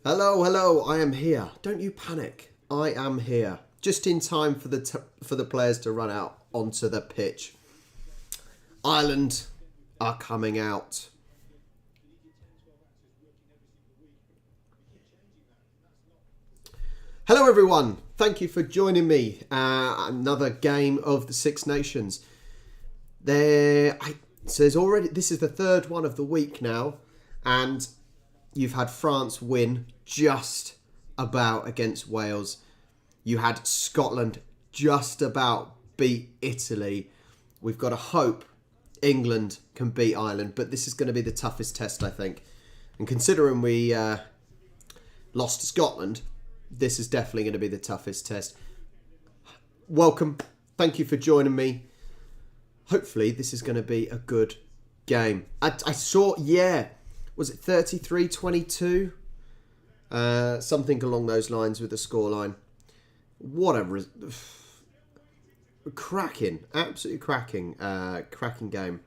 Hello, hello, I am here. Don't you panic. I am here. Just in time for the players to run out onto the pitch. Ireland are coming out. Hello everyone. Thank you for joining me. Another game of the Six Nations. So there's already, this is the third one of the week now, and you've had France win just about against Wales. You had Scotland just about beat Italy. We've got to hope England can beat Ireland, but this is going to be the toughest test, I think. And considering we lost to Scotland, this is definitely going to be the toughest test. Welcome. Thank you for joining me. Hopefully this is going to be a good game. I saw, was it 33-22? Something along those lines with the scoreline. What a cracking, absolutely cracking game.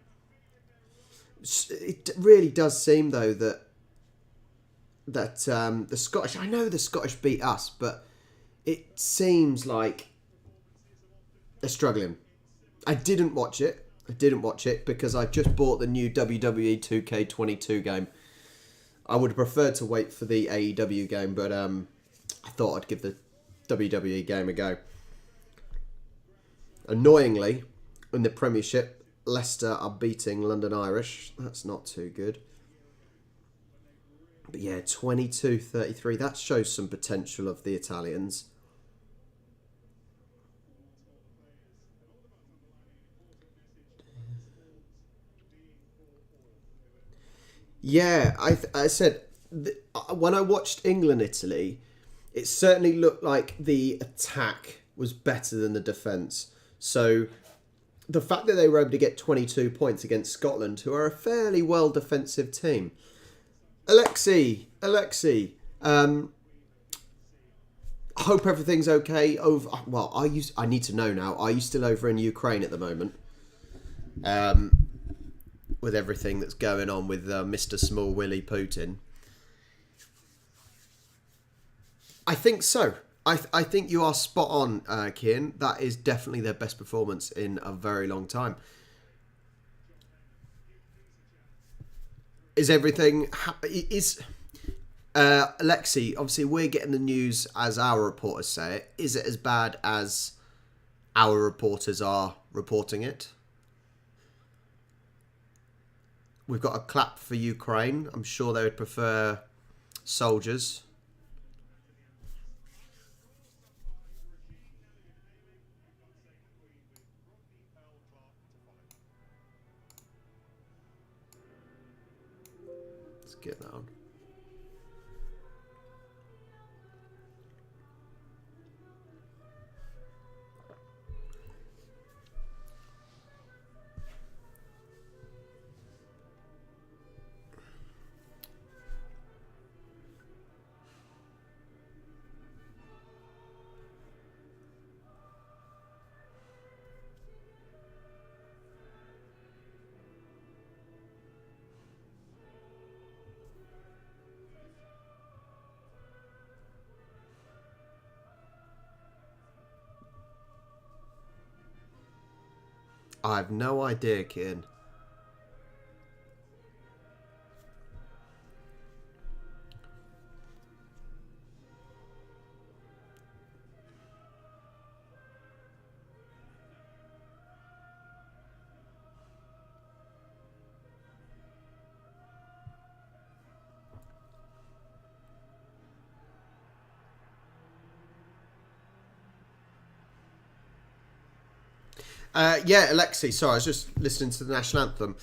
It really does seem though that the Scottish, I know the Scottish beat us, but it seems like they're struggling. I didn't watch it because I just bought the new WWE 2K22 game. I would have preferred to wait for the AEW game, but I thought I'd give the WWE game a go. Annoyingly, in the Premiership, Leicester are beating London Irish. That's not too good. But yeah, 22-33. That shows some potential of the Italians. Yeah, I said, when I watched England-Italy, it certainly looked like the attack was better than the defence. So the fact that they were able to get 22 points against Scotland, who are a fairly well defensive team. Alexi, hope everything's okay. I need to know now. Are you still over in Ukraine at the moment? With everything that's going on with Mr. Small Willy Putin. I think so. I think you are spot on, Kian. That is definitely their best performance in a very long time. Is everything... Alexi, obviously we're getting the news as our reporters say it. Is it as bad as our reporters are reporting it? We've got a clap for Ukraine. I'm sure they would prefer soldiers. Let's get that on. I have no idea, Kian. Yeah, Alexi, sorry, I was just listening to the national anthem.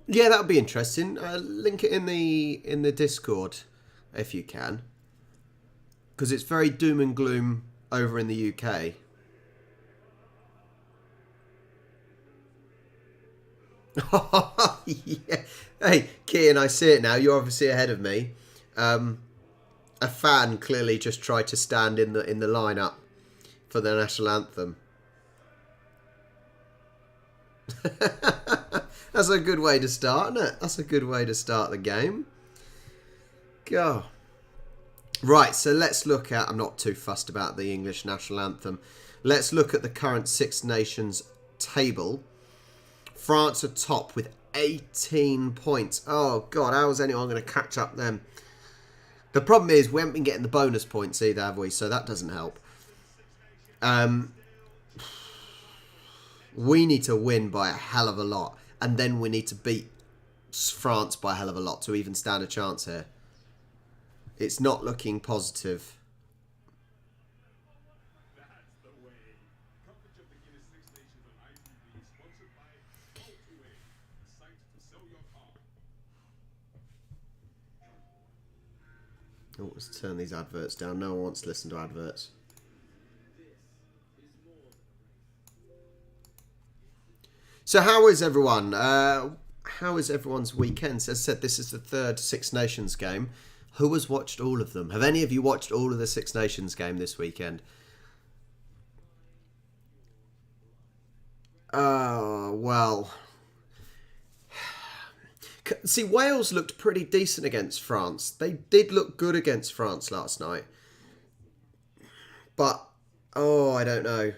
Yeah, that would be interesting. Link it in the Discord if you can, because it's very doom and gloom over in the UK. Yeah. Hey, Kian, I see it now. You're obviously ahead of me. A fan clearly just tried to stand in the lineup for the national anthem. That's a good way to start, isn't it? That's a good way to start the game. Go. Right, so let's look at... I'm not too fussed about the English national anthem. Let's look at the current Six Nations table. France are top with 18 points. Oh, God, how is anyone going to catch up them? The problem is we haven't been getting the bonus points either, have we? So that doesn't help. We need to win by a hell of a lot. And then we need to beat France by a hell of a lot to even stand a chance here. It's not looking positive. Oh, let's turn these adverts down. No one wants to listen to adverts. So how is everyone? How is everyone's weekend? As I said, this is the third Six Nations game. Who has watched all of them? Have any of you watched all of the Six Nations game this weekend? Well... See, Wales looked pretty decent against France. They did look good against France last night. But, I don't know.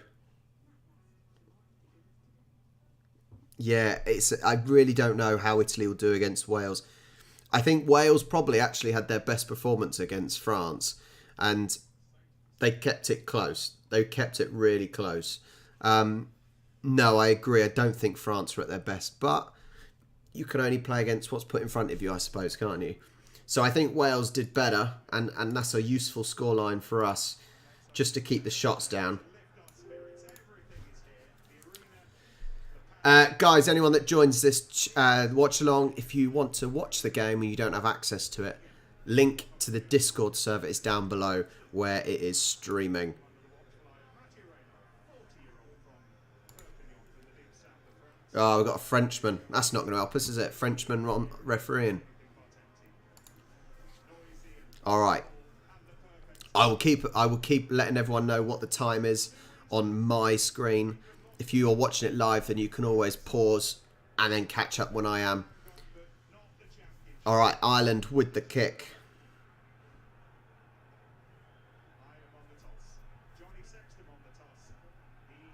Yeah, I really don't know how Italy will do against Wales. I think Wales probably actually had their best performance against France. And they kept it close. They kept it really close. No, I agree. I don't think France were at their best. But you can only play against what's put in front of you, I suppose, can't you? So I think Wales did better. And that's a useful scoreline for us. Just to keep the shots down. Guys, anyone that joins this watch along, if you want to watch the game and you don't have access to it, link to the Discord server is down below where it is streaming. Oh, we've got a Frenchman. That's not going to help us, is it? Frenchman refereeing. All right. I will keep letting everyone know what the time is on my screen. If you are watching it live, then you can always pause and then catch up when I am. All right, Ireland with the kick.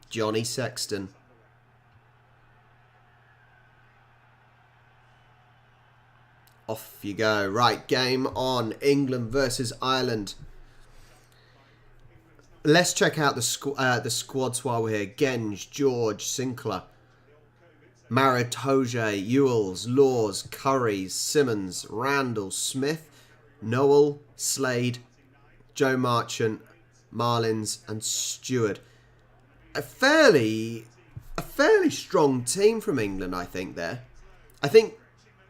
Johnny Sexton. Off you go. Right, game on. England versus Ireland. Let's check out the squads while we're here. Genge, George, Sinclair, Maritoje, Ewells, Laws, Curry, Simmons, Randall, Smith, Noel, Slade, Joe Marchant, Marlins and Stewart. A fairly strong team from England, I think, there. I think...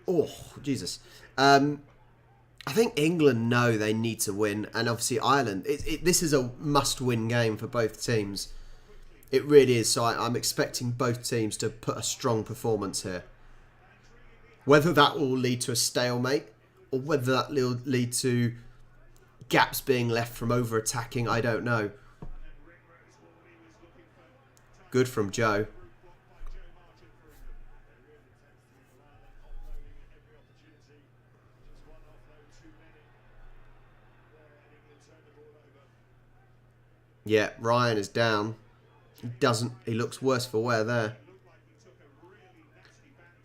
Oh, Jesus. I think England know they need to win, and obviously Ireland. This is a must-win game for both teams. It really is. So I'm expecting both teams to put a strong performance here. Whether that will lead to a stalemate, or whether that will lead to gaps being left from over-attacking, I don't know. Good from Joe. Yeah, Ryan is down. He looks worse for wear there.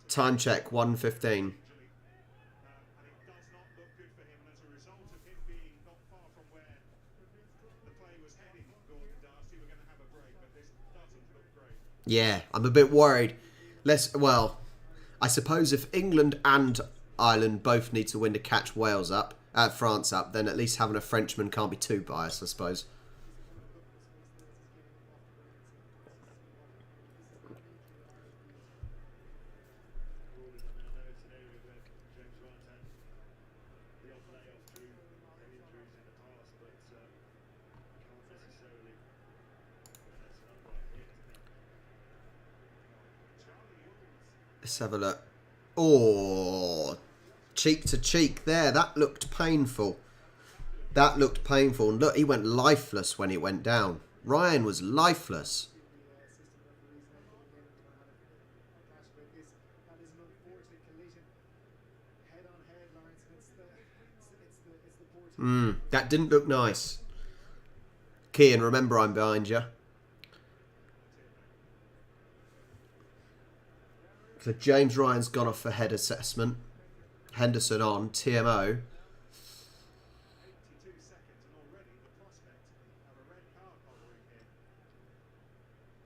Time check, 1:15. Yeah, I'm a bit worried. Well, I suppose if England and Ireland both need to win to catch France up, then at least having a Frenchman can't be too biased, I suppose. Let's have a look. Oh, cheek to cheek there. That looked painful. That looked painful. And look, he went lifeless when it went down. Ryan was lifeless. That didn't look nice. Kean, remember I'm behind you. So James Ryan's gone off for head assessment. Henderson on, TMO.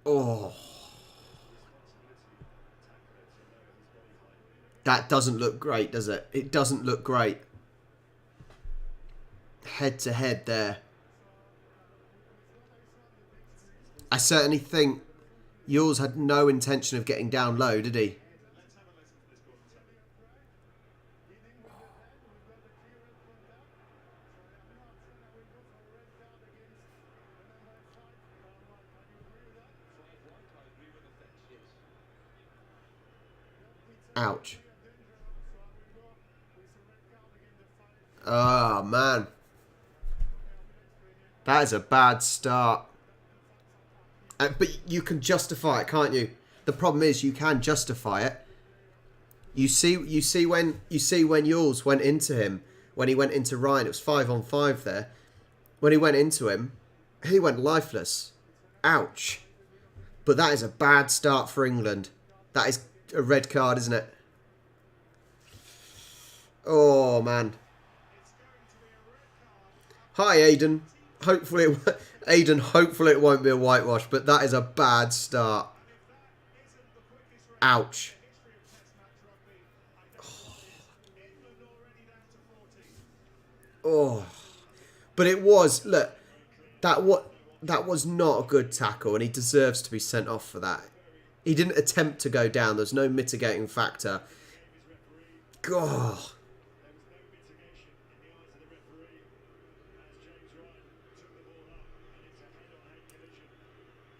Oh. That doesn't look great, does it? It doesn't look great. Head to head there. I certainly think Yules had no intention of getting down low, did he? Ouch. Oh, man. That is a bad start. But you can justify it, can't you? The problem is you can justify it. You see when Yules went into him, when he went into Ryan, it was 5-on-5 there. When he went into him, he went lifeless. Ouch. But that is a bad start for England. That is a red card, isn't it? Oh, man. Hi, Aiden. Hopefully it won't be a whitewash, but that is a bad start. Ouch. Oh. But it was, look, that was not a good tackle, and he deserves to be sent off for that. He didn't attempt to go down. There's no mitigating factor. God.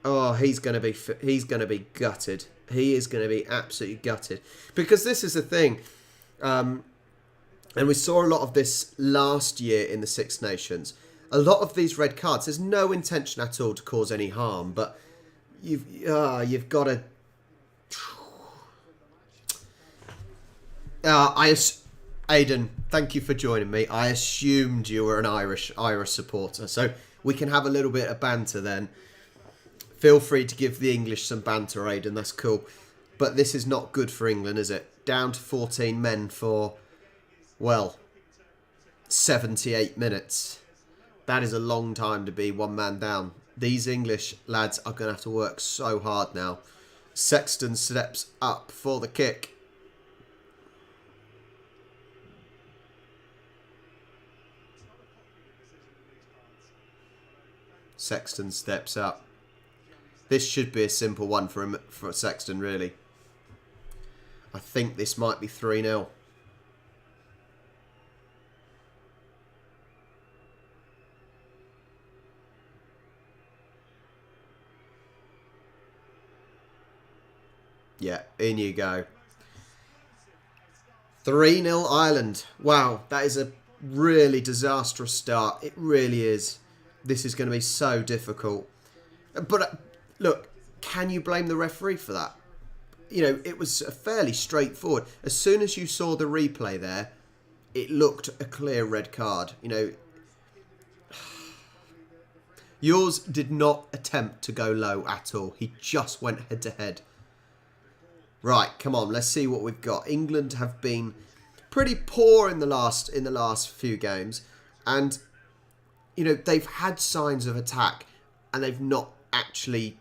Oh, he's going to be gutted. He is going to be absolutely gutted. Because this is the thing. And we saw a lot of this last year in the Six Nations. A lot of these red cards, there's no intention at all to cause any harm, but you've got to. Aidan, thank you for joining me. I assumed you were an Irish supporter, so we can have a little bit of banter then. Feel free to give the English some banter, Aidan. That's cool. But this is not good for England, is it? Down to 14 men for, well, 78 minutes. That is a long time to be one man down. These English lads are going to have to work so hard now. Sexton steps up for the kick. Sexton steps up. This should be a simple one for him, for Sexton, really. I think this might be 3-0. Yeah, in you go. 3-0 Ireland. Wow, that is a really disastrous start. It really is. This is going to be so difficult. But look, can you blame the referee for that? You know, it was fairly straightforward. As soon as you saw the replay there, it looked a clear red card. You know, yours did not attempt to go low at all. He just went head to head. Right, come on, let's see what we've got. England have been pretty poor in the last few games, and you know they've had signs of attack, and they've not actually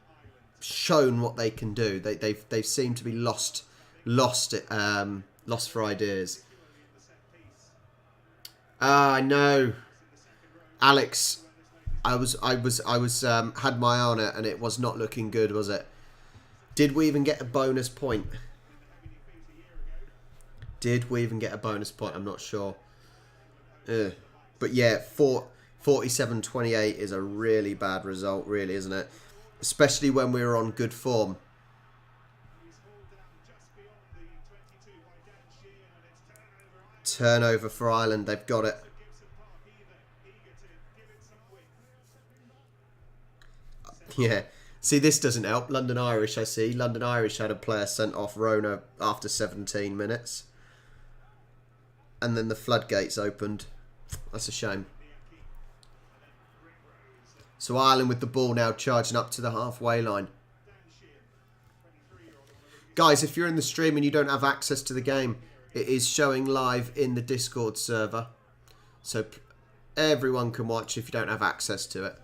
shown what they can do. They've seemed to be lost for ideas. I know, Alex. I was had my eye on it, and it was not looking good, was it? Did we even get a bonus point? Did we even get a bonus point? I'm not sure. But yeah, 47-28 is a really bad result, really, isn't it? Especially when we were on good form. Turnover for Ireland. They've got it. Yeah. See, this doesn't help. London Irish, I see. London Irish had a player sent off, Rona, after 17 minutes. And then the floodgates opened. That's a shame. So Ireland with the ball now charging up to the halfway line. Guys, if you're in the stream and you don't have access to the game, it is showing live in the Discord server. So everyone can watch if you don't have access to it.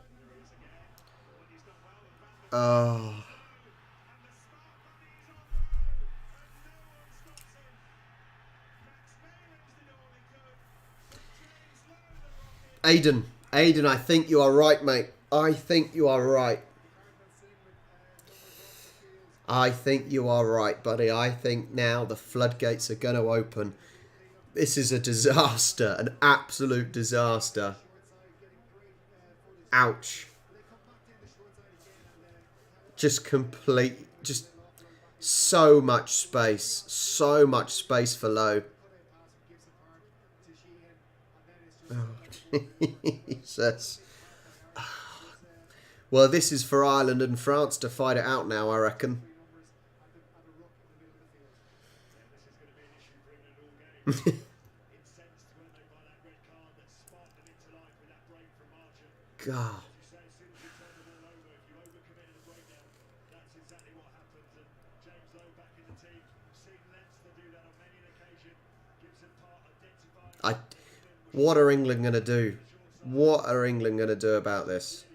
Oh. Aiden, I think you are right, mate. I think you are right. I think you are right, buddy. I think now the floodgates are going to open. This is a disaster, an absolute disaster. Ouch. Just so much space for Lowe. Oh, Jesus. Well, this is for Ireland and France to fight it out now, I reckon. God. What are England going to do? What are England going to do about this?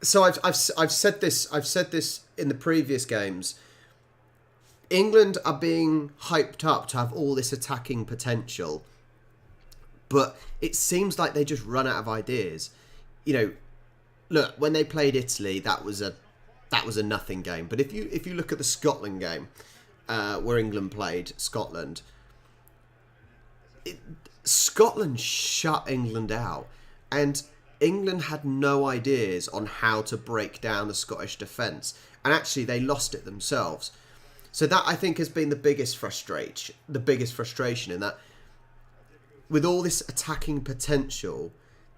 So I've said this in the previous games. England are being hyped up to have all this attacking potential, but it seems like they just run out of ideas. You know, look, when they played Italy, that was a nothing game. But if you look at the Scotland game, where England played Scotland, Scotland shut England out, and England had no ideas on how to break down the Scottish defence, and actually they lost it themselves. So that, I think, has been the biggest frustration in that with all this attacking potential,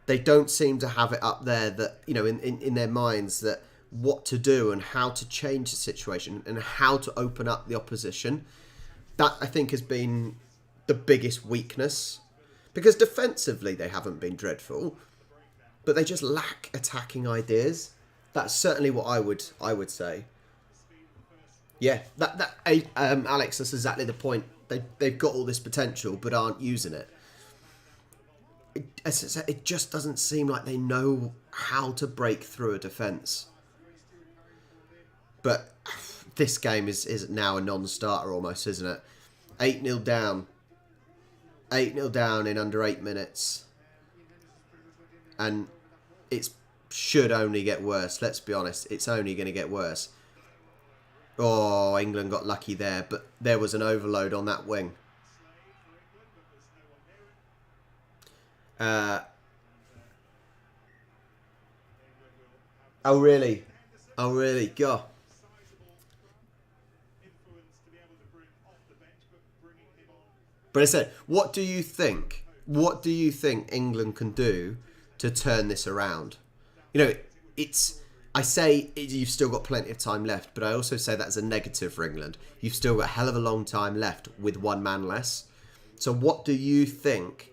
they don't seem to have it up there that, you know, in their minds, that what to do and how to change the situation and how to open up the opposition. That, I think, has been the biggest weakness, because defensively they haven't been dreadful, but they just lack attacking ideas. That's certainly what I would say. Yeah, Alex, that's exactly the point. They've got all this potential, but aren't using it. It just doesn't seem like they know how to break through a defence. But this game is now a non-starter almost, isn't it? 8-0 down. 8-0 down in under 8 minutes. And it should only get worse. Let's be honest. It's only going to get worse. Oh, England got lucky there, but there was an overload on that wing. Oh, really? Oh, really? God. But I said, what do you think? What do you think England can do to turn this around? You know, you've still got plenty of time left, but I also say that as a negative for England. You've still got a hell of a long time left with one man less. So what do you think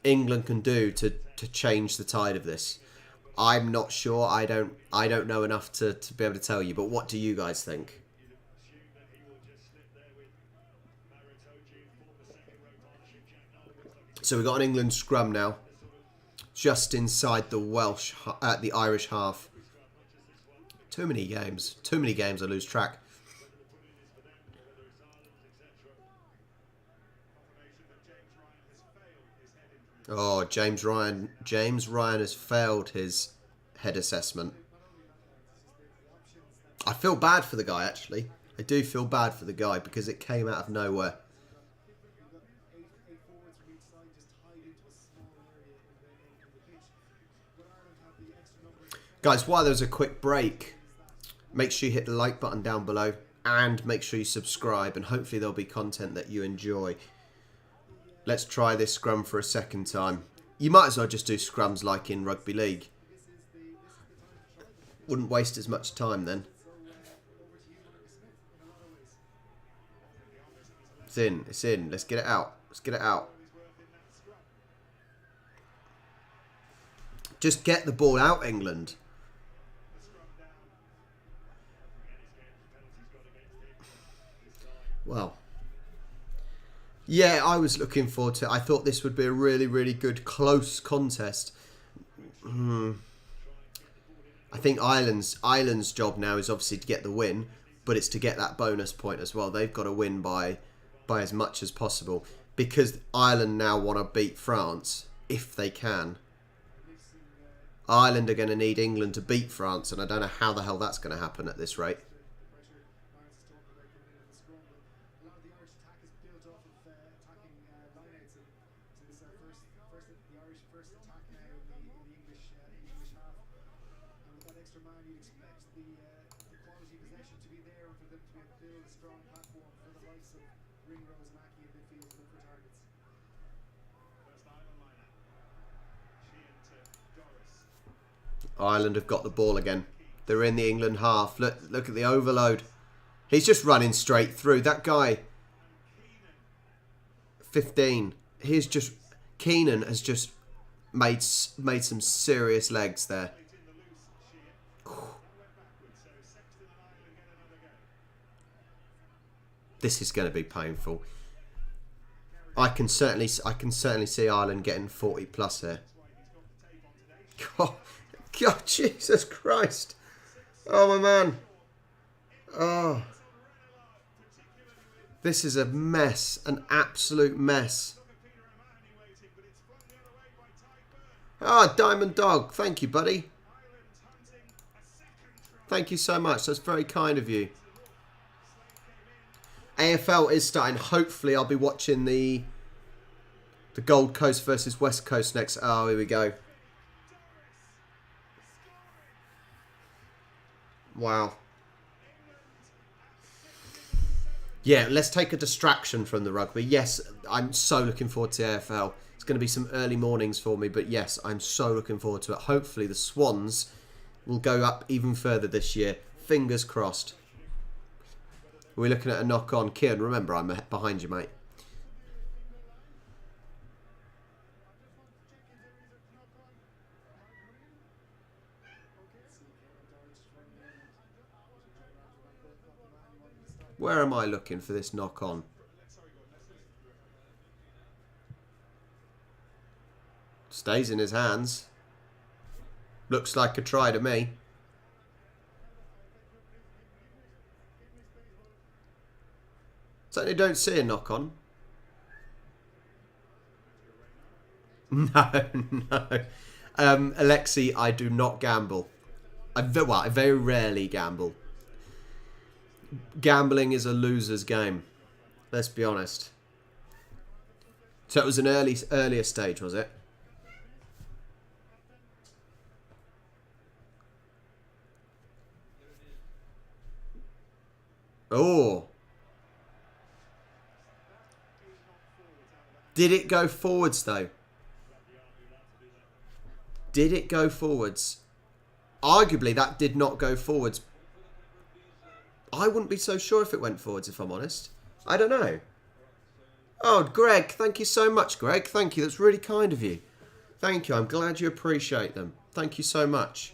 England can do to change the tide of this? I'm not sure. I don't know enough to be able to tell you, but what do you guys think? So we've got an England scrum now, just inside the Irish half. Too many games. I lose track. Oh, James Ryan has failed his head assessment. I feel bad for the guy, actually. I do feel bad for the guy because it came out of nowhere. Guys, while there's a quick break, make sure you hit the like button down below and make sure you subscribe, and hopefully there'll be content that you enjoy. Let's try this scrum for a second time. You might as well just do scrums like in rugby league. Wouldn't waste as much time then. It's in. It's in. Let's get it out. Let's get it out. Just get the ball out, England. Well. Yeah, I was looking forward to it. I thought this would be a really, really good close contest. I think Ireland's job now is obviously to get the win, but it's to get that bonus point as well. They've got to win by as much as possible because Ireland now want to beat France if they can. Ireland are going to need England to beat France, and I don't know how the hell that's going to happen at this rate. Ireland have got the ball again. They're in the England half. Look at the overload. He's just running straight through. That guy, 15. Keenan has just made some serious legs there. This is going to be painful. I can certainly see Ireland getting 40 plus here. God, Jesus Christ. Oh, my man. Oh. This is a mess. An absolute mess. Ah, Diamond Dog. Thank you, buddy. Thank you so much. That's very kind of you. AFL is starting. Hopefully, I'll be watching the Gold Coast versus West Coast next. Oh, here we go. Wow. Yeah, let's take a distraction from the rugby. Yes, I'm so looking forward to AFL. It's going to be some early mornings for me, but yes, I'm so looking forward to it. Hopefully the Swans will go up even further this year. Fingers crossed. We're looking at a knock-on. Kieran, remember, I'm behind you, mate. Where am I looking for this knock-on? Stays in his hands. Looks like a try to me. Certainly don't see a knock-on. No, no. Alexi, I do not gamble. I very rarely gamble. Gambling is a loser's game. Let's be honest. So it was an earlier stage, was it? Oh. Did it go forwards though? Did it go forwards? Arguably that did not go forwards. I wouldn't be so sure if it went forwards, if I'm honest. I don't know. Oh, Greg, thank you so much, Greg. Thank you. That's really kind of you. Thank you. I'm glad you appreciate them. Thank you so much.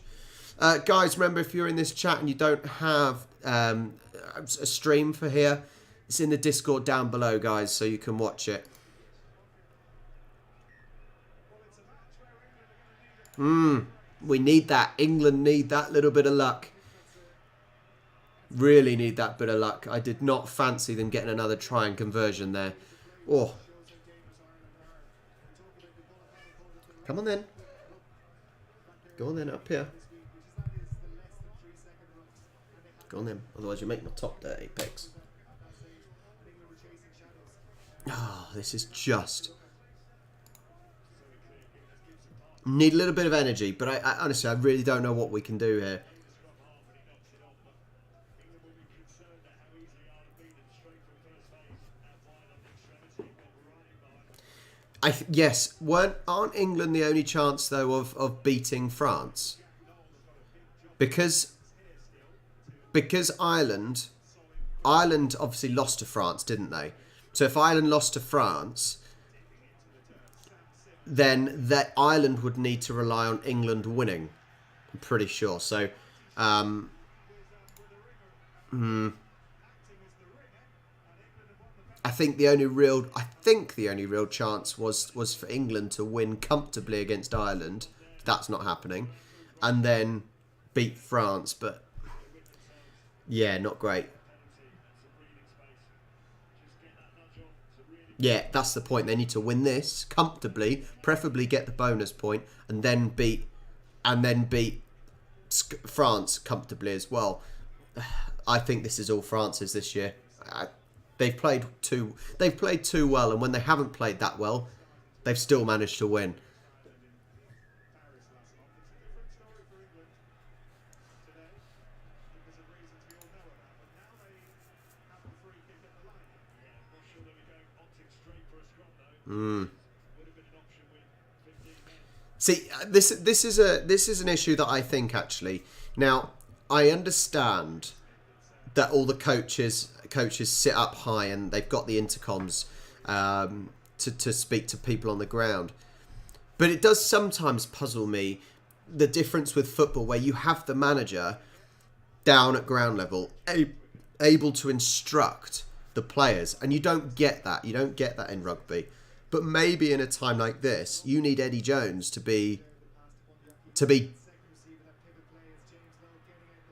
Guys, remember, if you're in this chat and you don't have a stream for here, it's in the Discord down below, guys, so you can watch it. We need that. England need that little bit of luck. Really need that bit of luck. I did not fancy them getting another try and conversion there. Oh. Come on then. Go on then, up here. Go on then. Otherwise you make my top dirty, picks. Oh, this is just... Need a little bit of energy, but I honestly, I really don't know what we can do here. Yes, aren't England the only chance though of beating France? Because Ireland obviously lost to France, didn't they? So if Ireland lost to France, then that Ireland would need to rely on England winning. I'm pretty sure. So, um, the only real chance was for England to win comfortably against Ireland. That's not happening, and then beat France. But yeah, not great. Yeah, that's the point. They need to win this comfortably, preferably get the bonus point, and then beat France comfortably as well. I think this is all France's this year. They've played too well, and when they haven't played that well, they've still managed to win. See, this is an issue that I think actually. Now, I understand that all the coaches sit up high and they've got the intercoms to speak to people on the ground. But it does sometimes puzzle me the difference with football where you have the manager down at ground level able to instruct the players, and you don't get that. You don't get that in rugby. But maybe in a time like this, you need Eddie Jones to be.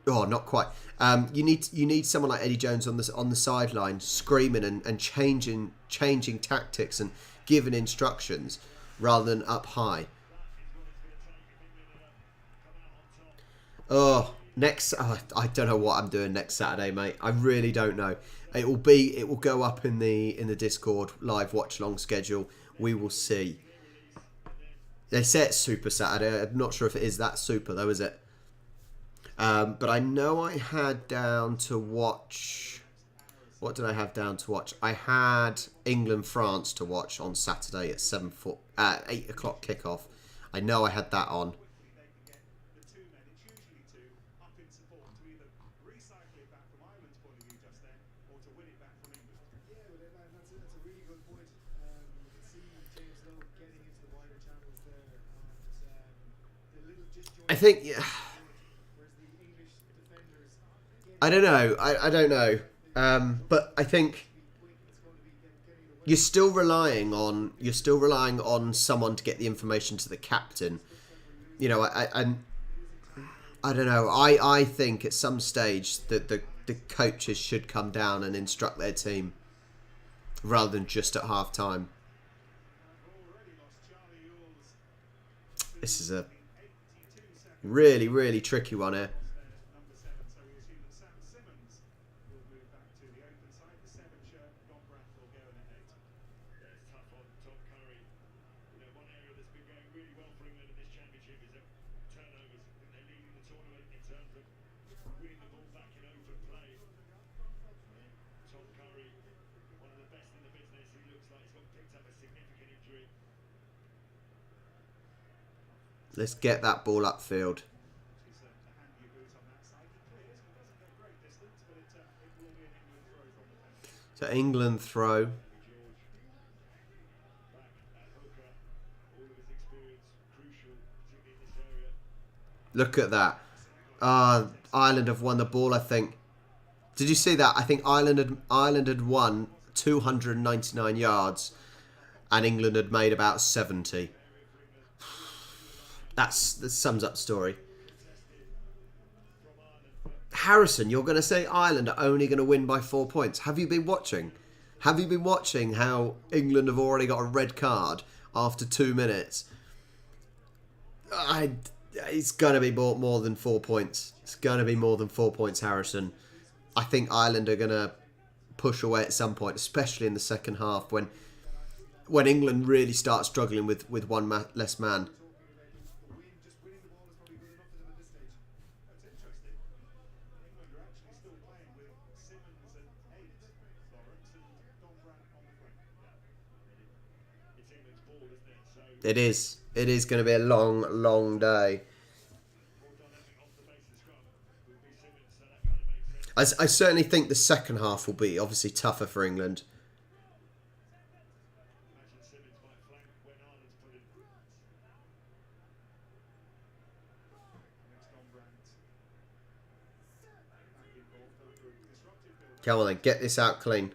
Oh, not quite. You need someone like Eddie Jones on the sideline, screaming and changing tactics and giving instructions rather than up high. I don't know what I'm doing next Saturday, mate. I really don't know. It will go up in the Discord live watch along schedule. We will see. They say it's Super Saturday. I'm not sure if it is that super though, is it? But I know I had down to watch. What did I have down to watch? I had England France to watch on Saturday at 8 o'clock kickoff. I know I had that on. I think. Yeah, I don't know. I don't know. But I think you're still relying on someone to get the information to the captain. I don't know. I think at some stage that the coaches should come down and instruct their team rather than just at half time. This is a really, really tricky one here. Let's get that ball upfield. So England throw. Look at that. Ireland have won the ball, I think. Did you see that? I think Ireland had won 299 yards and England had made about 70. That sums up the story. Harrison, you're going to say Ireland are only going to win by 4 points. Have you been watching? Have you been watching how England have already got a red card after 2 minutes? It's going to be more than 4 points. It's going to be more than 4 points, Harrison. I think Ireland are going to push away at some point, especially in the second half when England really start struggling with one less man. It is. It is going to be a long, long day. I certainly think the second half will be obviously tougher for England. Come on then, get this out clean.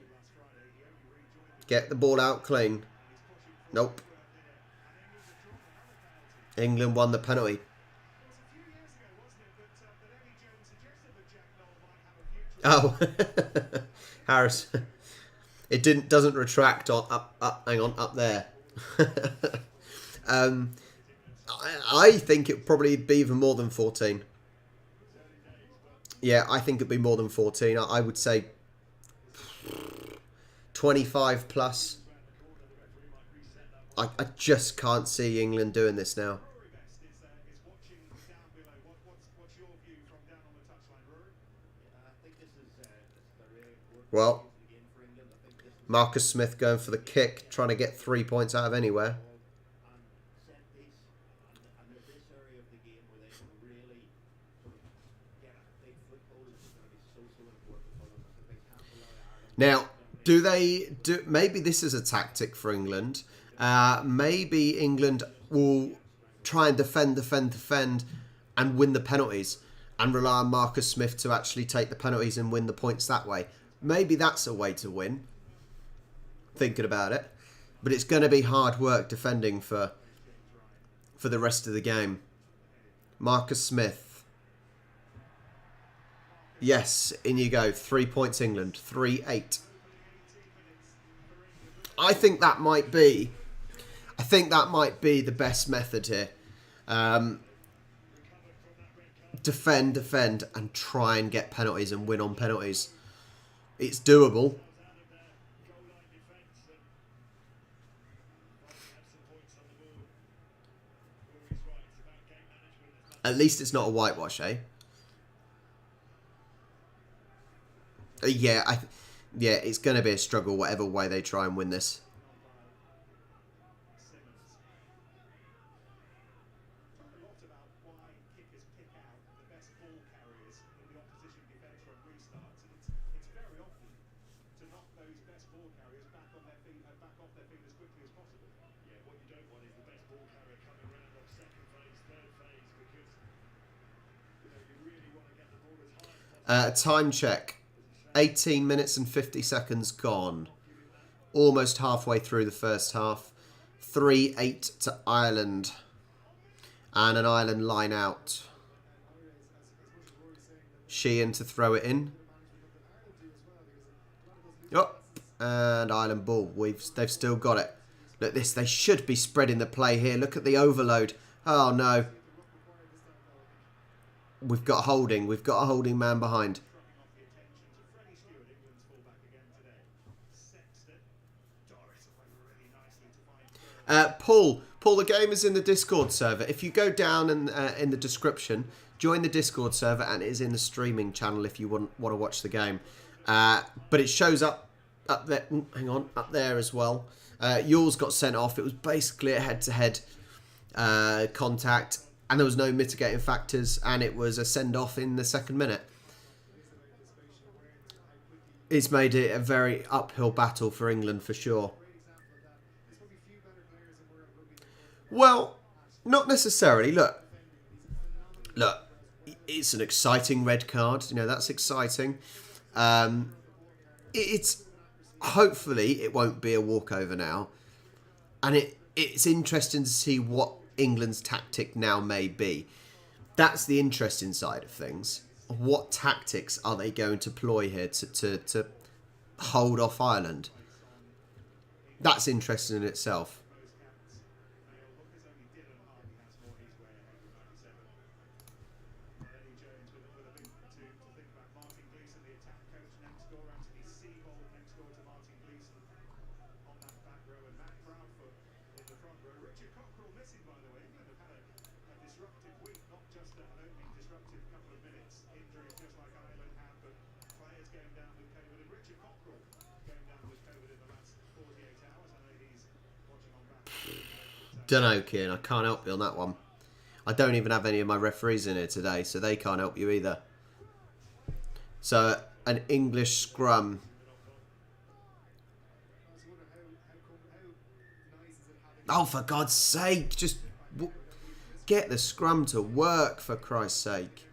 Get the ball out clean. Nope. England won the penalty. Oh, Harris. It doesn't retract on up. Hang on, up there. I think it probably be even more than 14. Yeah, I think it'd be more than 14. I would say 25 plus. I just can't see England doing this now. Well, Marcus Smith going for the kick, trying to get 3 points out of anywhere. Now, maybe this is a tactic for England. Maybe England will try and defend, and win the penalties, and rely on Marcus Smith to actually take the penalties and win the points that way. Maybe that's a way to win. Thinking about it. But it's going to be hard work defending for the rest of the game. Marcus Smith. Yes, in you go. 3 points England. 3-8. I think that might be the best method here. Defend, and try and get penalties and win on penalties. It's doable. At least it's not a whitewash, eh? Yeah, it's going to be a struggle whatever way they try and win this. Time check. 18 minutes and 50 seconds gone. Almost halfway through the first half. 3-8 to Ireland. And an Ireland line out. Sheehan to throw it in. Oh, and Ireland ball. They've still got it. Look at this. They should be spreading the play here. Look at the overload. Oh, no. We've got holding. We've got a holding man behind. Paul, the game is in the Discord server. If you go down and in the description, join the Discord server, and it is in the streaming channel if you want to watch the game. But it shows up there. Hang on, up there as well. Yours got sent off. It was basically a head-to-head contact, and there was no mitigating factors, and it was a send-off in the second minute. It's made it a very uphill battle for England for sure. Well, not necessarily. Look, it's an exciting red card. You know, that's exciting. It's hopefully it won't be a walkover now, and it's interesting to see what England's tactic now may be. That's the interesting side of things. What tactics are they going to ploy here to hold off Ireland? That's interesting in itself. Dunno, Kieran. I can't help you on that one. I don't even have any of my referees in here today, so they can't help you either. So, an English scrum. Oh, for God's sake, just get the scrum to work, for Christ's sake.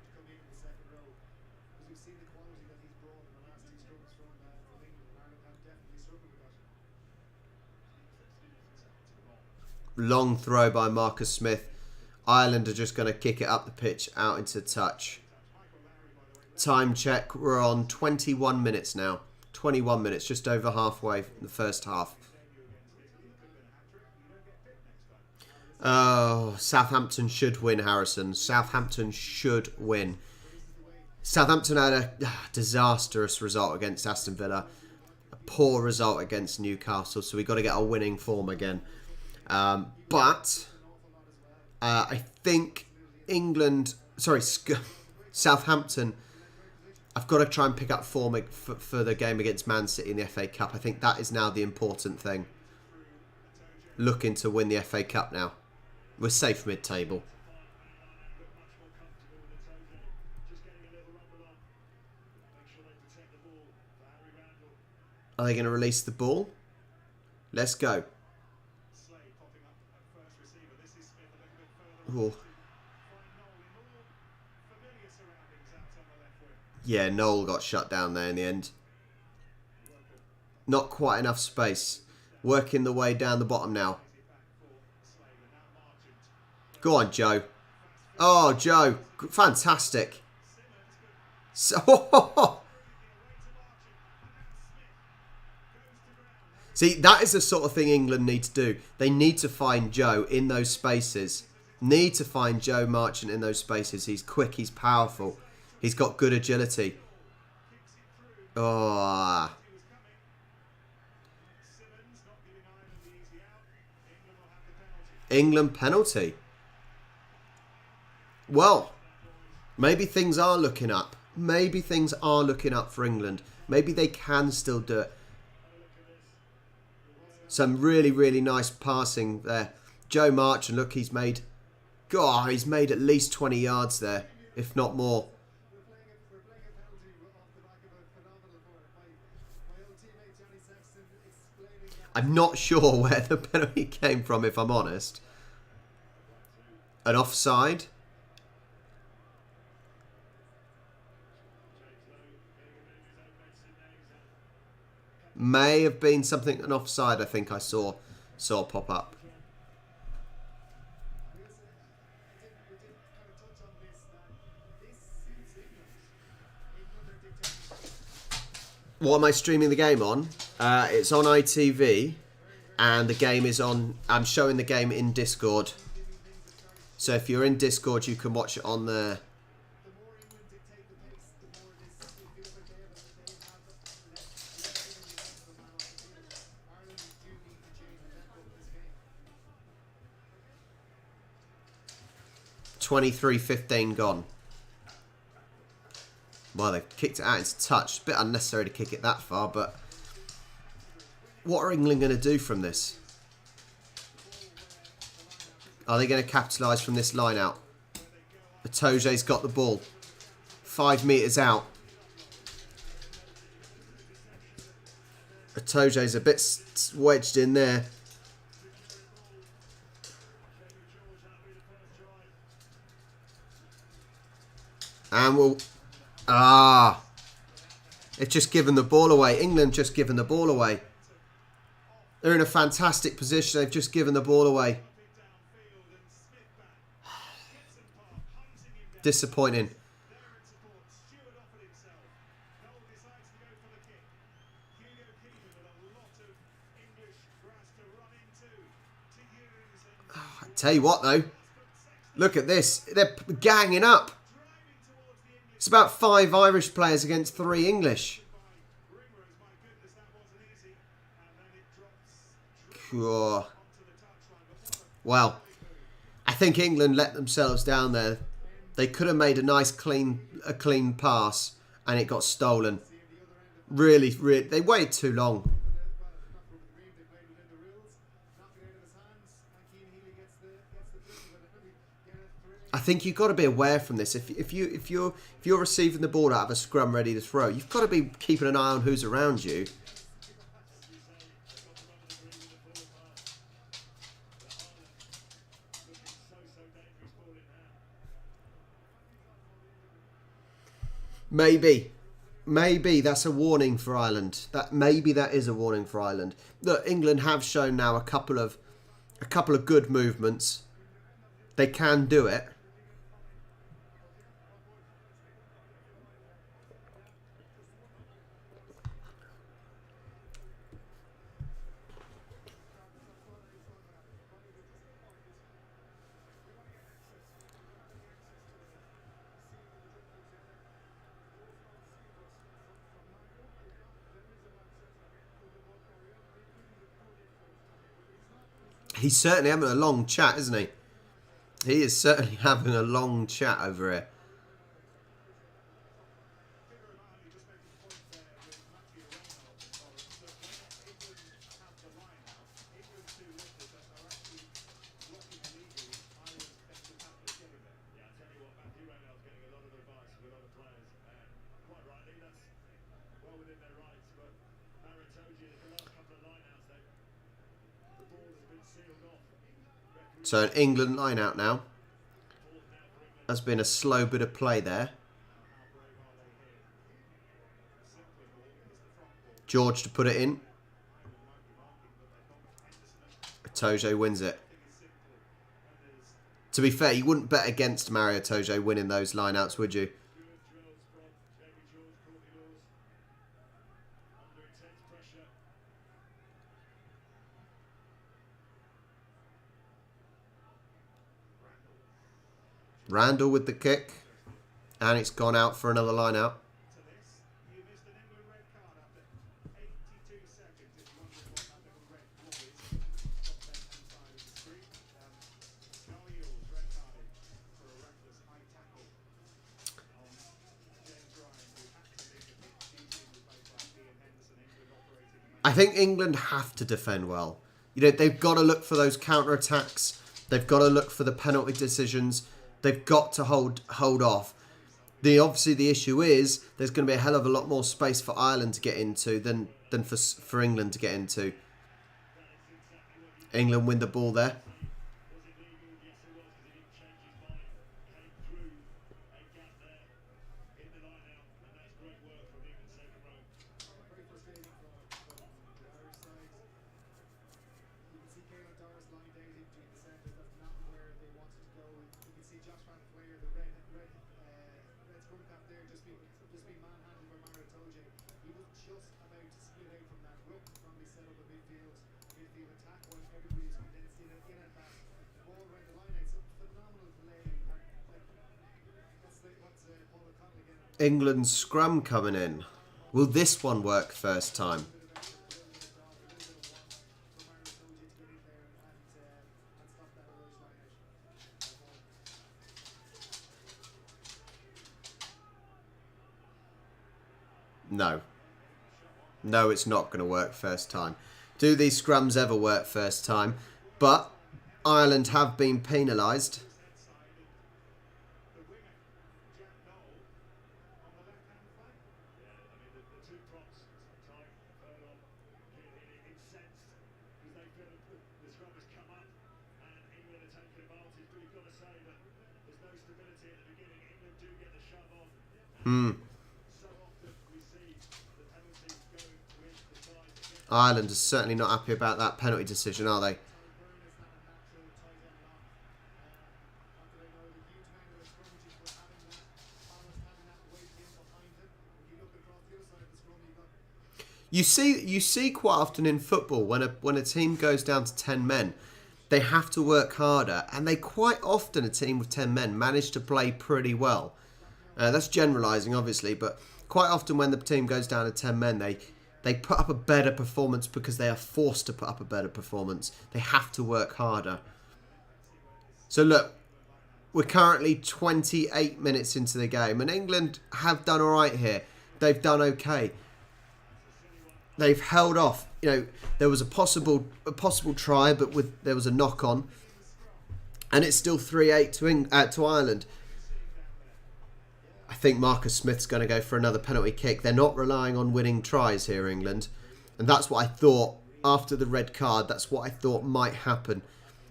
Long throw by Marcus Smith. Ireland are just going to kick it up the pitch, out into touch. Time check, we're on 21 minutes now. 21 minutes, just over halfway in the first half. Oh, Southampton should win, Harrison. Southampton should win. Southampton had a disastrous result against Aston Villa. A poor result against Newcastle, so we've got to get our winning form again. But I think Southampton, I've got to try and pick up form for the game against Man City in the FA Cup. I think that is now the important thing. Looking to win the FA Cup now. We're safe mid-table. Are they going to release the ball? Let's go. Oh. Yeah, Noel got shut down there in the end. Not quite enough space. Working the way down the bottom now. Go on, Joe. Oh, Joe. Fantastic. So, see, that is the sort of thing England need to do. They need to find Joe in those spaces. Need to find Joe Marchant in those spaces. He's quick, he's powerful. He's got good agility. Oh. England penalty. Well, maybe things are looking up. Maybe things are looking up for England. Maybe they can still do it. Some really, really nice passing there. Joe Marchant, look, he's made at least 20 yards there, if not more. I'm not sure where the penalty came from, if I'm honest. An offside. May have been something, an offside, I think I saw pop up. What am I streaming the game on? It's on ITV, and the game is on. I'm showing the game in Discord. So if you're in Discord, you can watch it on there. (23:15) gone. Well, they've kicked it out into touch. A bit unnecessary to kick it that far, but what are England going to do from this? Are they going to capitalise from this line out? Itoje's got the ball. 5 metres out. Itoje's a bit wedged in there. And we'll... It's just given the ball away. England just given the ball away. They're in a fantastic position. They've just given the ball away. Disappointing. I tell you what, though. Look at this. They're ganging up. It's about 5 Irish players against 3 English. Cool. Well, I think England let themselves down there. They could have made a nice clean pass, and it got stolen. Really, they waited too long. I think you've got to be aware from this. If you're receiving the ball out of a scrum ready to throw, you've got to be keeping an eye on who's around you. Maybe that's a warning for Ireland. Maybe that is a warning for Ireland. Look, England have shown now a couple of good movements. They can do it. He's certainly having a long chat, isn't he? He is certainly having a long chat over here. So an England line out now. Has been a slow bit of play there. George to put it in. Itoje wins it. To be fair, you wouldn't bet against Mario Itoje winning those lineouts, would you? Randall with the kick. And it's gone out for another line out. I think England have to defend well. You know, they've got to look for those counter-attacks. They've got to look for the penalty decisions. They've got to hold off. Obviously, the issue is there's going to be a hell of a lot more space for Ireland to get into than for England to get into. England win the ball there. England's scrum coming in. Will this one work first time? No. No, it's not going to work first time. Do these scrums ever work first time? But Ireland have been penalised. Ireland is certainly not happy about that penalty decision, are they? You see quite often in football when a team goes down to 10 men, they have to work harder, and they quite often, a team with 10 men, manage to play pretty well. That's generalising, obviously, but quite often when the team goes down to 10 men, they put up a better performance because they are forced to put up a better performance. They have to work harder. So look, we're currently 28 minutes into the game, and England have done all right here. They've done okay. They've held off. You know, there was a possible try, but there was a knock on, And it's still 3-8 to Ireland. I think Marcus Smith's going to go for another penalty kick. They're not relying on winning tries here, England. And that's what I thought after the red card. That's what I thought might happen.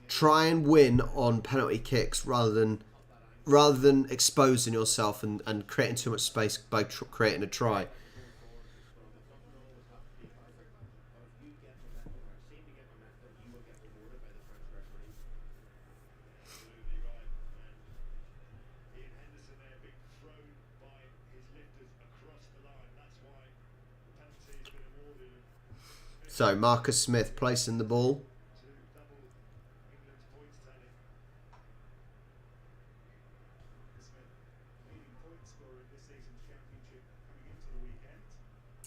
Try and win on penalty kicks rather than exposing yourself and creating too much space by creating a try. So Marcus Smith placing the ball.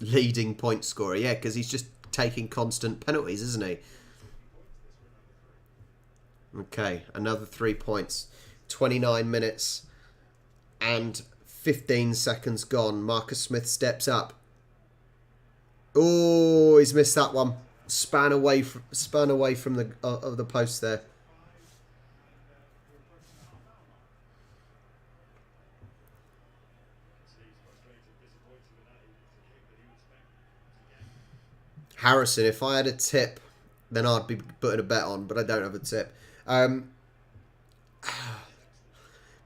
Leading point scorer, yeah, because he's just taking constant penalties, isn't he? Okay, another 3 points. 29 minutes and 15 seconds gone. Marcus Smith steps up. Oh, he's missed that one. Span away from the of the post there. Harrison, if I had a tip, then I'd be putting a bet on, but I don't have a tip.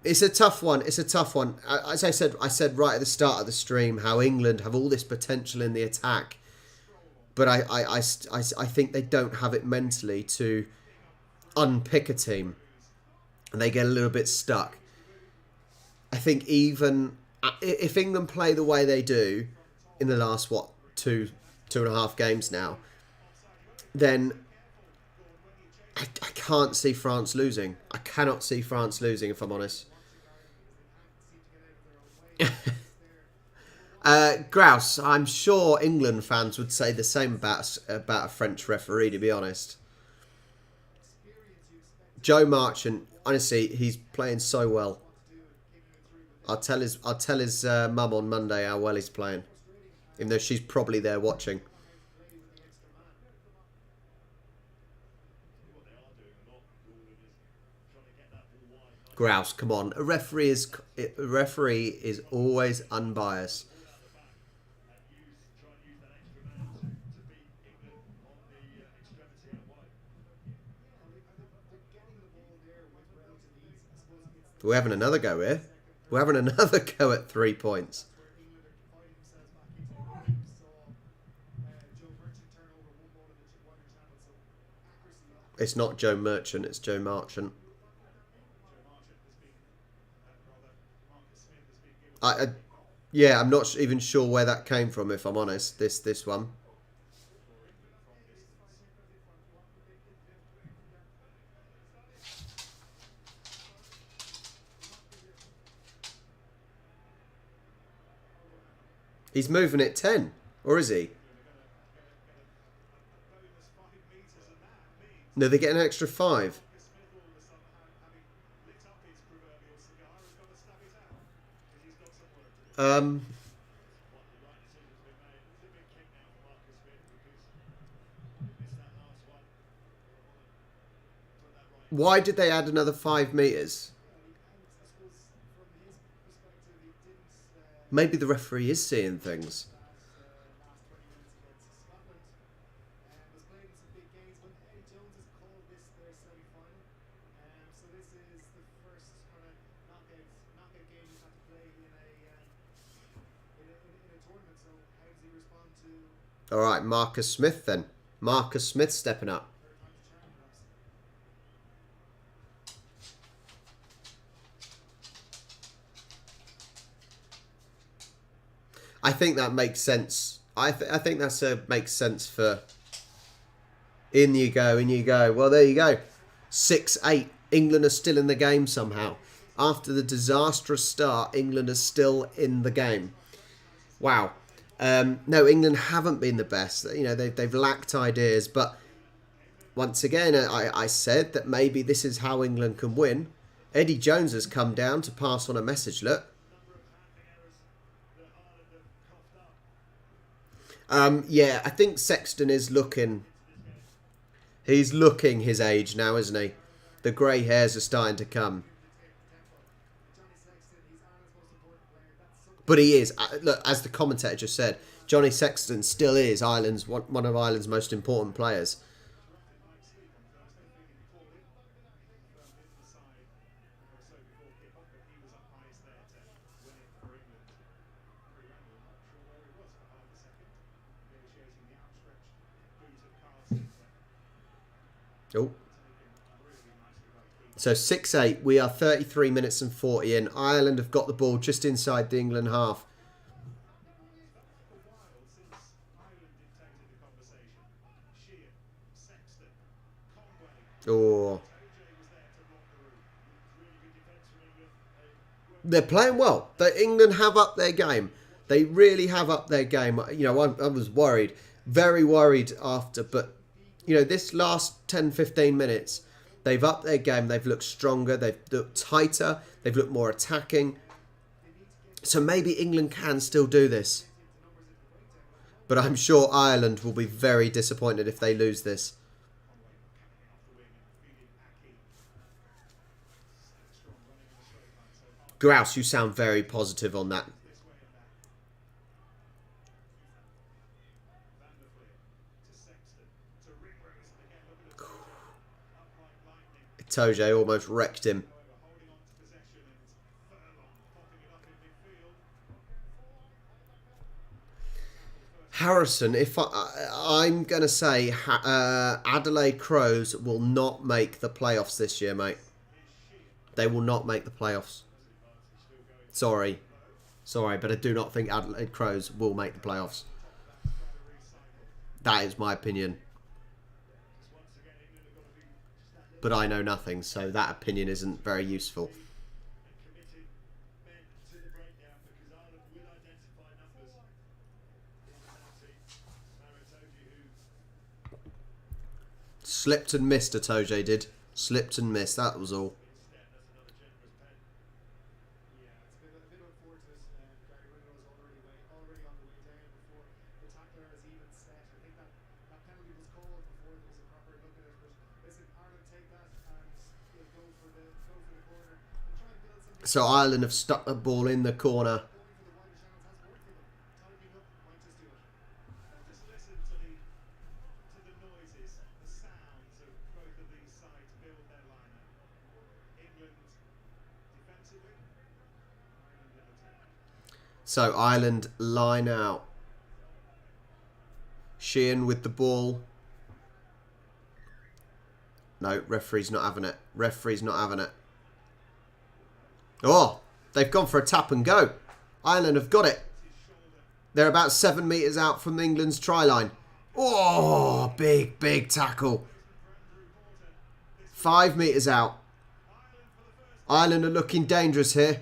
It's a tough one. It's a tough one. As I said right at the start of the stream, how England have all this potential in the attack, but I think they don't have it mentally to unpick a team, and they get a little bit stuck. I think even if England play the way they do in the last two and a half games now, then I can't see France losing. I cannot see France losing, if I'm honest. Grouse, I'm sure England fans would say the same about a French referee, to be honest. Joe Marchant, honestly, he's playing so well. I'll tell his mum on Monday how well he's playing, even though she's probably there watching. Grouse, come on. A referee is always unbiased. We're having another go here. We're having another go at 3 points. It's not Joe Merchant, it's Joe Marchant. Yeah, I'm not even sure where that came from, if I'm honest, this one. He's moving it 10, or is he? No, they get an extra 5. Why did they add another 5 metres? Maybe the referee is seeing things. All right, Marcus Smith then. Marcus Smith stepping up. I think that makes sense. I think that's makes sense for... In you go, in you go. Well, there you go. 6-8. England are still in the game somehow. After the disastrous start, England are still in the game. Wow. No, England haven't been the best. You know, they've lacked ideas. But once again, I said that maybe this is how England can win. Eddie Jones has come down to pass on a message. Look. Yeah, I think Sexton is looking... He's looking his age now, isn't he? The grey hairs are starting to come. But he is, look, as the commentator just said, Johnny Sexton still is one of Ireland's most important players. Oh. So 6-8, we are 33 minutes and 40 in. Ireland have got the ball just inside the England half. Oh. They're playing well. England have upped their game. They really have upped their game. You know, I was worried, very worried after, but, you know, this last 10, 15 minutes, they've upped their game. They've looked stronger. They've looked tighter. They've looked more attacking. So maybe England can still do this. But I'm sure Ireland will be very disappointed if they lose this. Grouse, you sound very positive on that. Toje almost wrecked him. Harrison, if I'm going to say Adelaide Crows will not make the playoffs this year, mate. They will not make the playoffs. Sorry, but I do not think Adelaide Crows will make the playoffs. That is my opinion. But I know nothing, so that opinion isn't very useful. Slipped and missed, Atoje did. Slipped and missed, that was all. So Ireland have stuck the ball in the corner. So Ireland line out. Sheehan with the ball. No, referee's not having it. Referee's not having it. Oh, they've gone for a tap and go. Ireland have got it. They're about 7 metres out from England's try line. Oh, big tackle. 5 metres out. Ireland are looking dangerous here.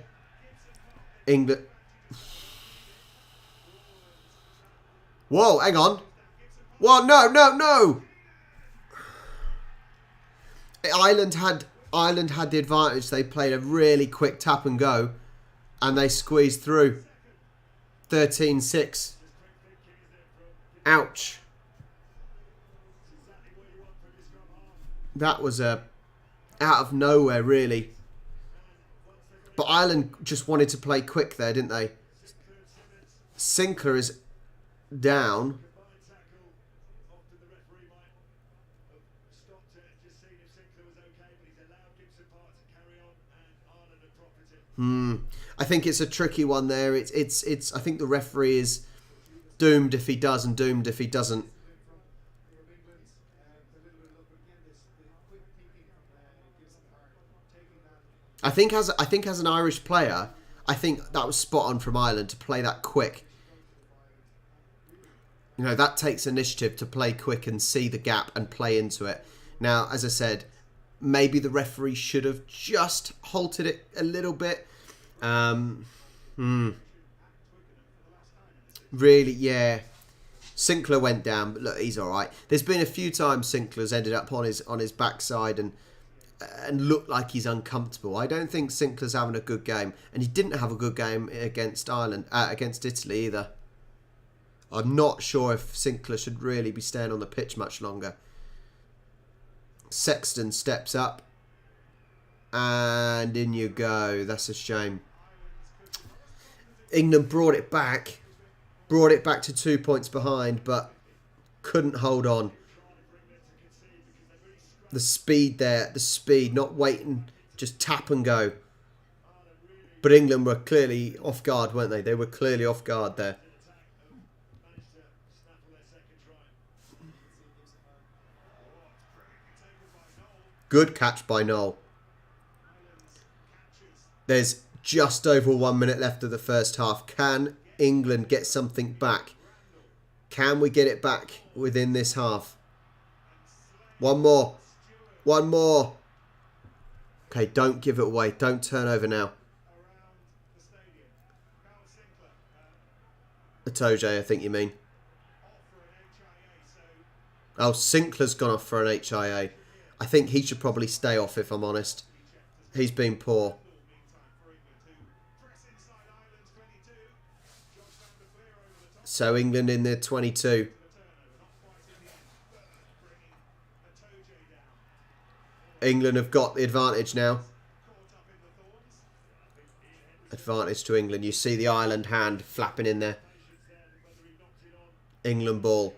England. Whoa, hang on. Whoa, no. Ireland had the advantage. They played a really quick tap and go, and they squeezed through. 13-6. Ouch. That was out of nowhere, really. But Ireland just wanted to play quick there, didn't they? Sinclair is down. I think it's a tricky one there. It's. I think the referee is doomed if he does and doomed if he doesn't. I think as an Irish player, I think that was spot on from Ireland to play that quick. You know, that takes initiative to play quick and see the gap and play into it. Now, as I said, maybe the referee should have just halted it a little bit. Really, yeah. Sinclair went down, but look, he's all right. There's been a few times Sinclair's ended up on his backside and looked like he's uncomfortable. I don't think Sinclair's having a good game, and he didn't have a good game against against Italy either. I'm not sure if Sinclair should really be staying on the pitch much longer. Sexton steps up. And in you go. That's a shame. England brought it back. Brought it back to 2 points behind, but couldn't hold on. The speed there. The speed. Not waiting. Just tap and go. But England were clearly off guard, weren't they? They were clearly off guard there. Good catch by Noel. There's just over 1 minute left of the first half. Can England get something back? Can we get it back within this half? One more. One more. Okay, don't give it away. Don't turn over now. Atoje, I think you mean. Oh, Sinclair's gone off for an HIA. I think he should probably stay off, if I'm honest. He's been poor. So England in their 22. England have got the advantage now. Advantage to England. You see the Ireland hand flapping in there. England ball.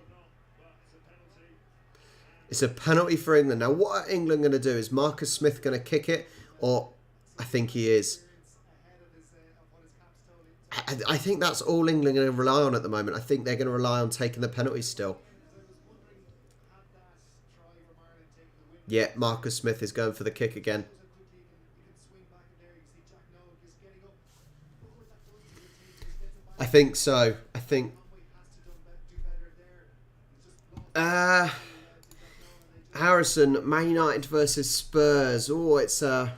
It's a penalty for England. Now, what are England going to do? Is Marcus Smith going to kick it? Or I think he is. I think that's all England are going to rely on at the moment. I think they're going to rely on taking the penalties still. Yeah, Marcus Smith is going for the kick again. I think so. I think... Harrison, Man United versus Spurs. Oh, it's a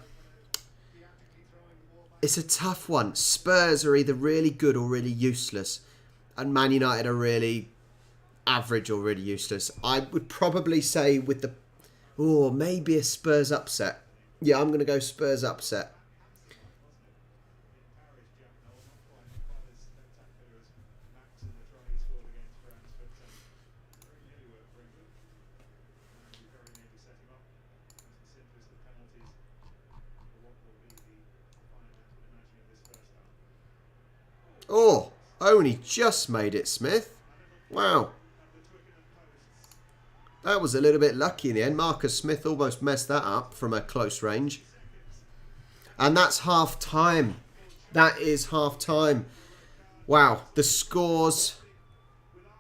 tough one. Spurs are either really good or really useless. And Man United are really average or really useless. I would probably say with the... Oh, maybe a Spurs upset. Yeah, I'm going to go Spurs upset. Oh, only just made it, Smith. Wow. That was a little bit lucky in the end. Marcus Smith almost messed that up from a close range. And that's half time. That is half time. Wow. The scores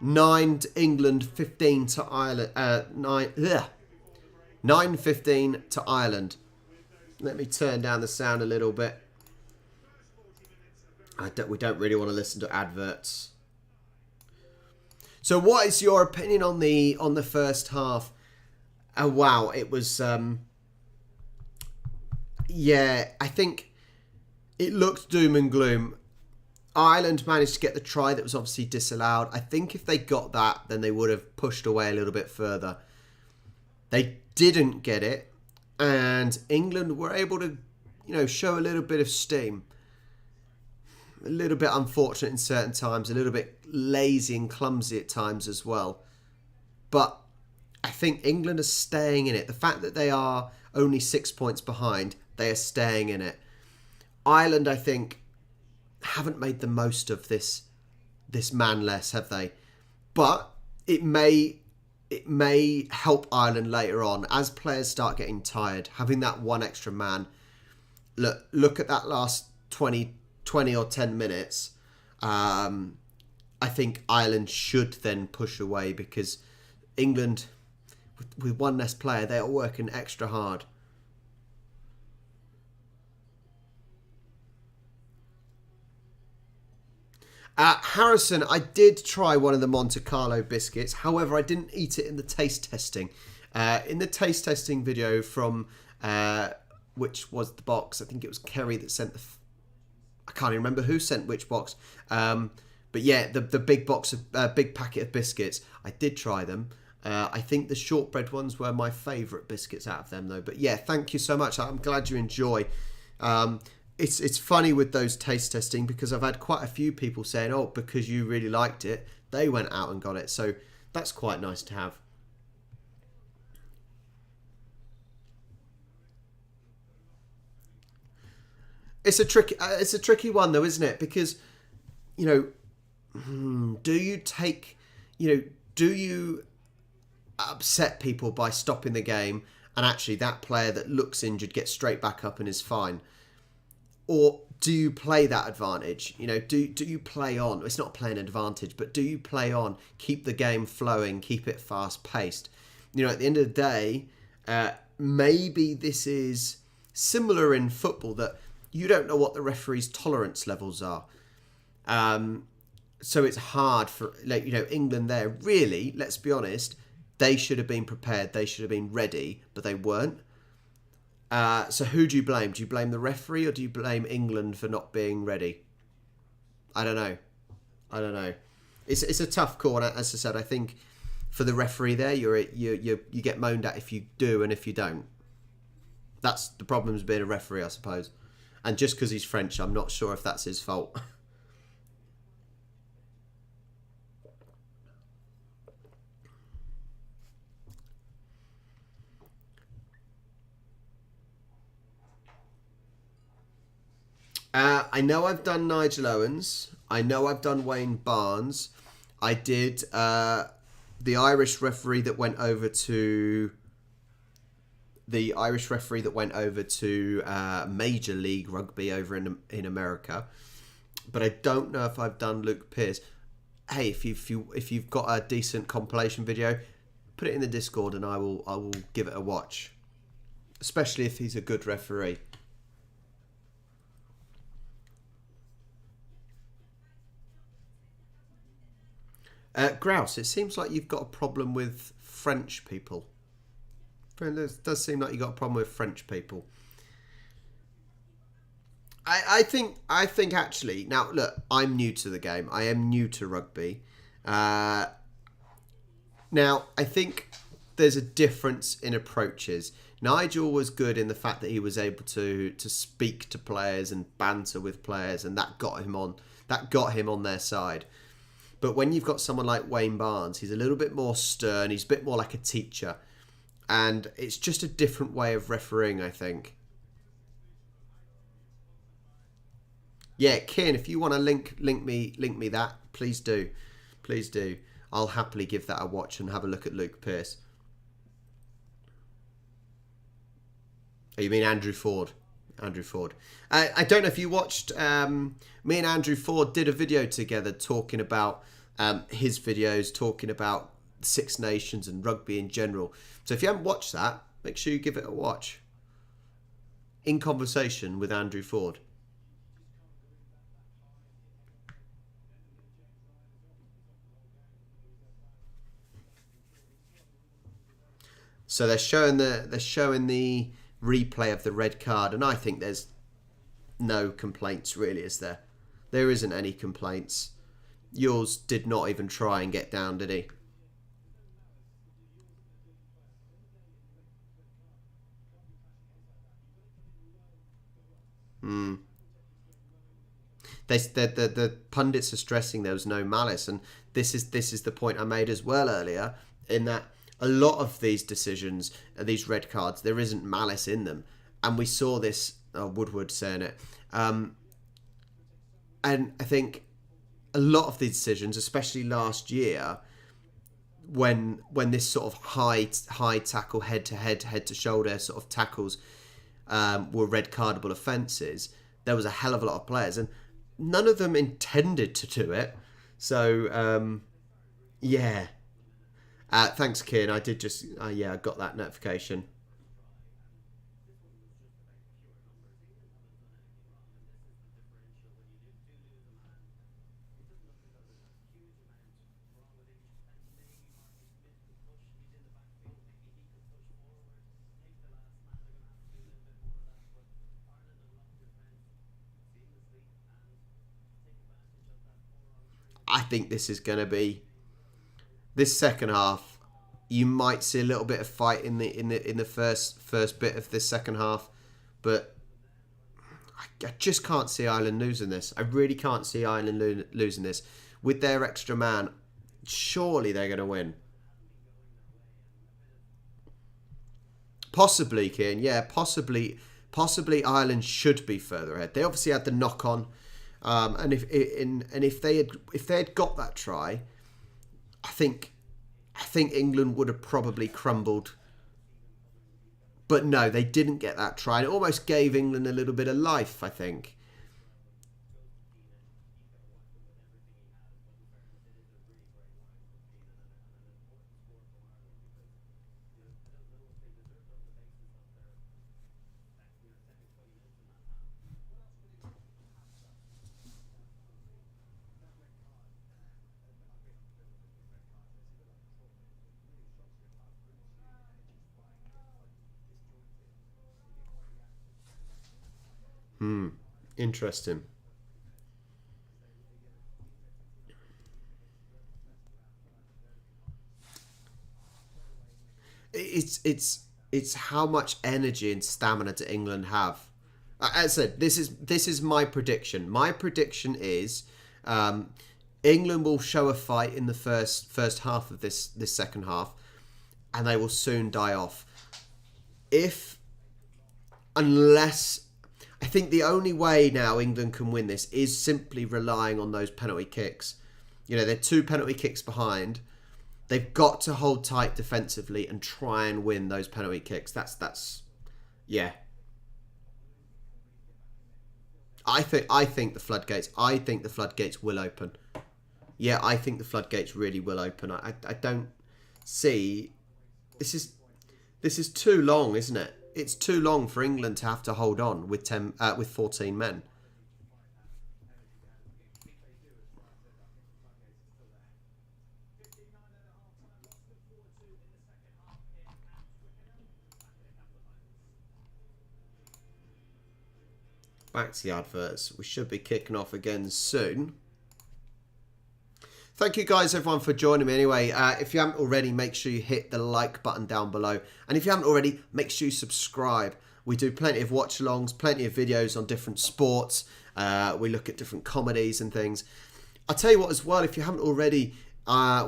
9 to England, 15 to Ireland. 9-15 to Ireland. Let me turn down the sound a little bit. We don't really want to listen to adverts. So what is your opinion on the first half? Wow, it was... yeah, I think it looked doom and gloom. Ireland managed to get the try that was obviously disallowed. I think if they got that, then they would have pushed away a little bit further. They didn't get it. And England were able to, show a little bit of steam. A little bit unfortunate in certain times, a little bit lazy and clumsy at times as well. But I think England are staying in it. The fact that they are only 6 points behind, they are staying in it. Ireland, I think, haven't made the most of this man less, have they? But it may help Ireland later on as players start getting tired. Having that one extra man. Look at that last 20 or 10 minutes, I think Ireland should then push away because England, with one less player, they are working extra hard. Harrison, I did try one of the Monte Carlo biscuits. However, I didn't eat it in the taste testing. In the taste testing video from, which was the box, I think it was Kerry that sent the... I can't even remember who sent which box. But yeah, the big box of big packet of biscuits. I did try them. I think the shortbread ones were my favourite biscuits out of them, though. But yeah, thank you so much. I'm glad you enjoy. It's funny with those taste testing because I've had quite a few people saying, "Oh, because you really liked it, they went out and got it." So that's quite nice to have. It's a tricky one though, isn't it? Because you know, do you upset people by stopping the game, and actually that player that looks injured gets straight back up and is fine, or do you play that advantage? You know, do you play on? It's not playing advantage, but do you play on? Keep the game flowing, keep it fast paced. You know, at the end of the day, maybe this is similar in football, that you don't know what the referee's tolerance levels are. So it's hard for, like, you know, England there, really, let's be honest, they should have been prepared, they should have been ready, but they weren't. So who do you blame? Do you blame the referee, or do you blame England for not being ready? I don't know. It's a tough call, and as I said, I think for the referee there, you get moaned at if you do and if you don't. That's the problem with being a referee, I suppose. And just because he's French, I'm not sure if that's his fault. I know I've done Nigel Owens. I know I've done Wayne Barnes. I did the Irish referee that went over to Major League Rugby over in America. But I don't know if I've done Luke Pearce. Hey, if you've got a decent compilation video, put it in the Discord and I will give it a watch. Especially if he's a good referee. Grouse, it seems like you've got a problem with French people. It does seem like you've got a problem with French people. I think actually, now look, I'm new to the game. I am new to rugby. Now, I think there's a difference in approaches. Nigel was good in the fact that he was able to speak to players and banter with players, and that got him on their side. But when you've got someone like Wayne Barnes, he's a little bit more stern. He's a bit more like a teacher. And it's just a different way of refereeing, I think. Yeah, Ken, if you want to link me that, please do. Please do. I'll happily give that a watch and have a look at Luke Pearce. Oh, you mean Andrew Ford? Andrew Ford. I don't know if you watched, me and Andrew Ford did a video together talking about his videos, talking about Six Nations and rugby in general. So if you haven't watched that, make sure you give it a watch. In conversation with Andrew Ford. So they're showing the replay of the red card, and I think there's no complaints really, is there? There isn't any complaints. Yours did not even try and get down, did he? The pundits are stressing there was no malice, and this is the point I made as well earlier, in that a lot of these decisions, these red cards, there isn't malice in them, and we saw this. Woodward saying it, and I think a lot of these decisions, especially last year, when this sort of high tackle, head to shoulder sort of tackles were red cardable offences, there was a hell of a lot of players, and none of them intended to do it. So yeah. Thanks, Kieran. I did just I got that notification. I think this is going to be this second half. You might see a little bit of fight in the first bit of this second half, but I just can't see Ireland losing this. I really can't see Ireland losing this. With their extra man, surely they're going to win. Possibly, Kian. Yeah, possibly possibly Ireland should be further ahead. They obviously had the knock on, and if they had got that try, I think England would have probably crumbled. But no, they didn't get that try. It almost gave England a little bit of life, I think. Interesting. It's how much energy and stamina do England have. As I said, this is my prediction. My prediction is England will show a fight in the first half of this second half, and they will soon die off. Unless I think the only way now England can win this is simply relying on those penalty kicks. You know, they're 2 penalty kicks behind. They've got to hold tight defensively and try and win those penalty kicks. That's yeah. I think the floodgates will open. Yeah, I think the floodgates really will open. I don't see this is too long, isn't it? It's too long for England to have to hold on with 14 men. Back to the adverts. We should be kicking off again soon. Thank you guys, everyone, for joining me. Anyway, if you haven't already, make sure you hit the like button down below. And if you haven't already, make sure you subscribe. We do plenty of watch-alongs, plenty of videos on different sports. We look at different comedies and things. I'll tell you what as well, if you haven't already,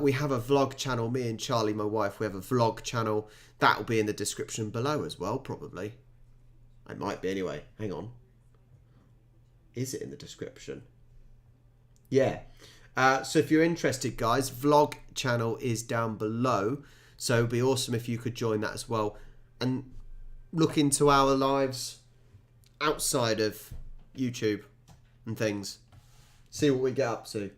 we have a vlog channel. Me and Charlie, my wife, we have a vlog channel. That will be in the description below as well, probably. It might be anyway. Hang on. Is it in the description? Yeah. So if you're interested, guys, vlog channel is down below. So it'd be awesome if you could join that as well. And look into our lives outside of YouTube and things. See what we get up to.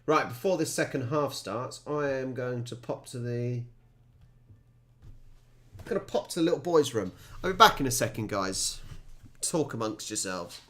Right, before this second half starts, I am going to pop to the little boys' room. I'll be back in a second, guys. Talk amongst yourselves.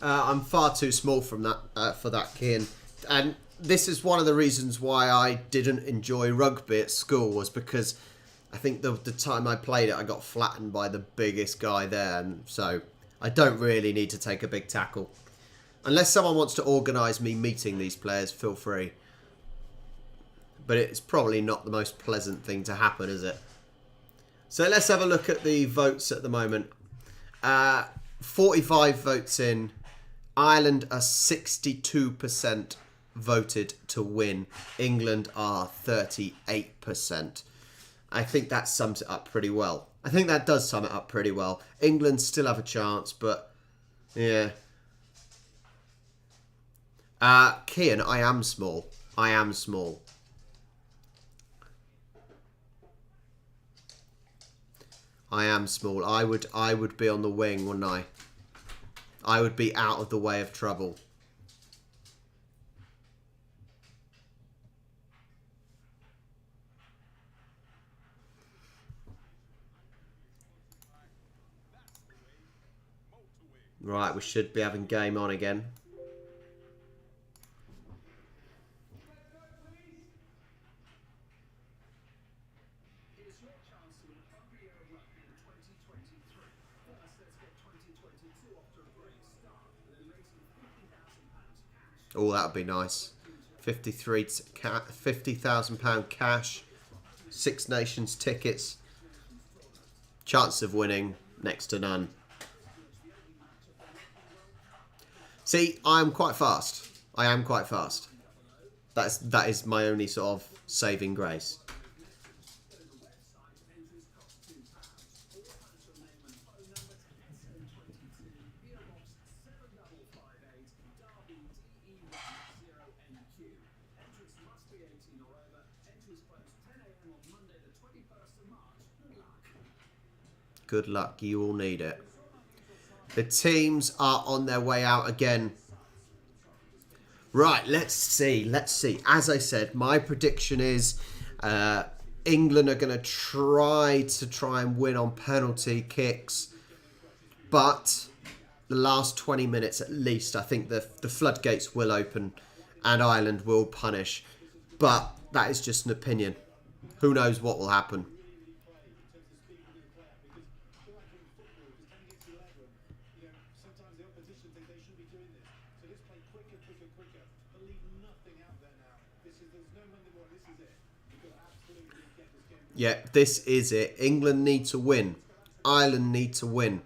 I'm far too small for that, Kian. And this is one of the reasons why I didn't enjoy rugby at school, was because I think the time I played it, I got flattened by the biggest guy there. And so I don't really need to take a big tackle. Unless someone wants to organise me meeting these players, feel free. But it's probably not the most pleasant thing to happen, is it? So let's have a look at the votes at the moment. 45 votes in. Ireland are 62% voted to win. England are 38%. I think that sums it up pretty well. I think that does sum it up pretty well. England still have a chance, but yeah. Kian, I am small. I am small. I am small. I would be on the wing, wouldn't I? I would be out of the way of trouble. Right, we should be having game on again. Oh, that would be nice. £50,000 cash. Six Nations tickets. Chance of winning, next to none. See, I am quite fast. I am quite fast. That is my only sort of saving grace. Good luck, you will need it. The teams are on their way out again. Right, let's see. As I said, my prediction is England are going to try and win on penalty kicks. But the last 20 minutes at least, I think the floodgates will open and Ireland will punish. But that is just an opinion. Who knows what will happen. Yeah, this is it. England need to win. Ireland need to win.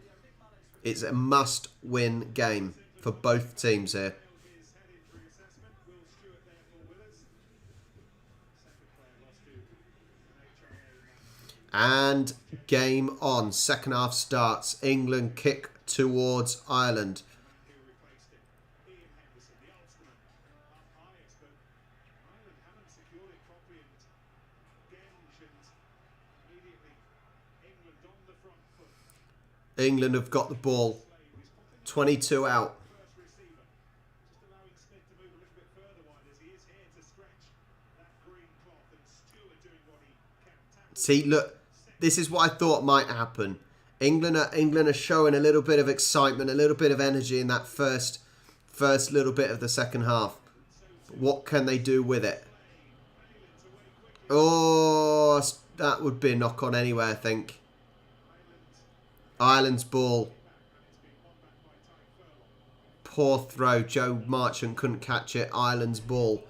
It's a must-win game for both teams here. And game on. Second half starts. England kick towards Ireland. England have got the ball. 22 out. See, look, this is what I thought might happen. England are showing a little bit of excitement, a little bit of energy in that first little bit of the second half. What can they do with it? Oh, that would be a knock on anyway, I think. Ireland's ball. Poor throw. Joe Marchant couldn't catch it. Ireland's ball.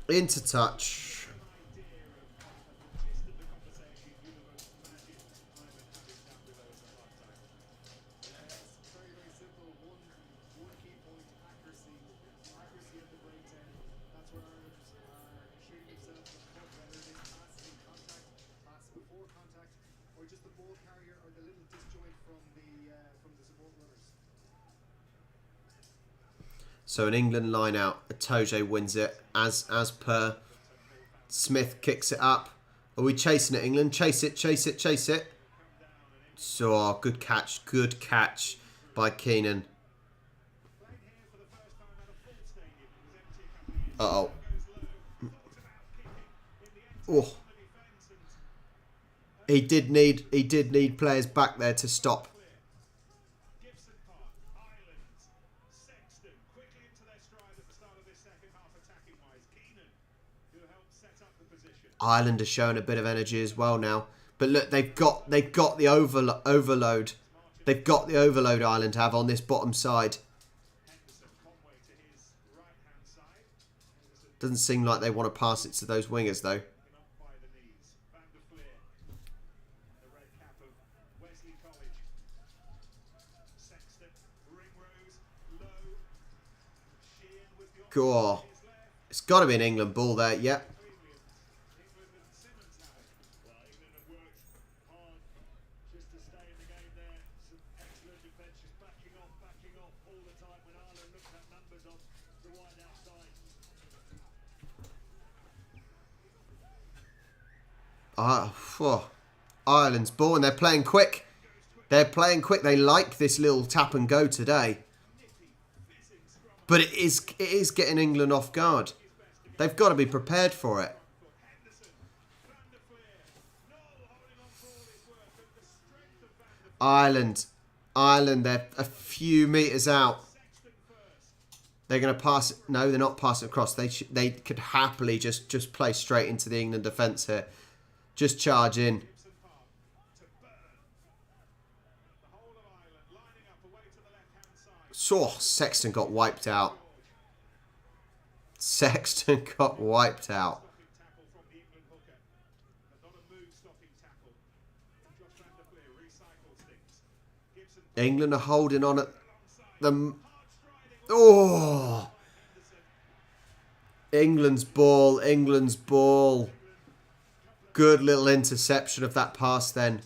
Into touch. So an England line out. Atoje wins it as per. Smith kicks it up. Are we chasing it, England? Chase it, chase it, chase it. So, good catch by Keenan. Uh-oh. Oh. He did need players back there to stop. Ireland are showing a bit of energy as well now. But look, they've got the overload. They've got the overload Ireland have on this bottom side. Doesn't seem like they want to pass it to those wingers though. Cool. It's got to be an England ball there. Yep. Ireland's ball, and they're playing quick. They're playing quick. They like this little tap and go today. But it is getting England off guard. They've got to be prepared for it. Ireland, they're a few metres out. They're going to pass it. No, they're not passing across. They could happily just play straight into the England defence here. Just charge in. So, Sexton got wiped out. Sexton got wiped out. England are holding on at them. Oh! England's ball. England's ball. Good little interception of that pass then.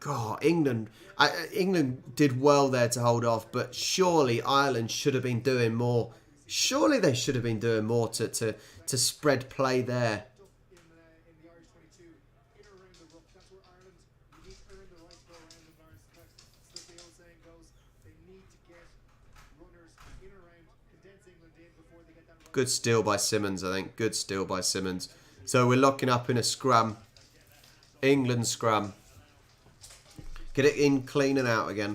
God, England did well there to hold off, but surely Ireland should have been doing more. Surely they should have been doing more to spread play there. Good steal by Simmons, I think. Good steal by Simmons. So we're locking up in a scrum. England scrum. Get it in clean and out again.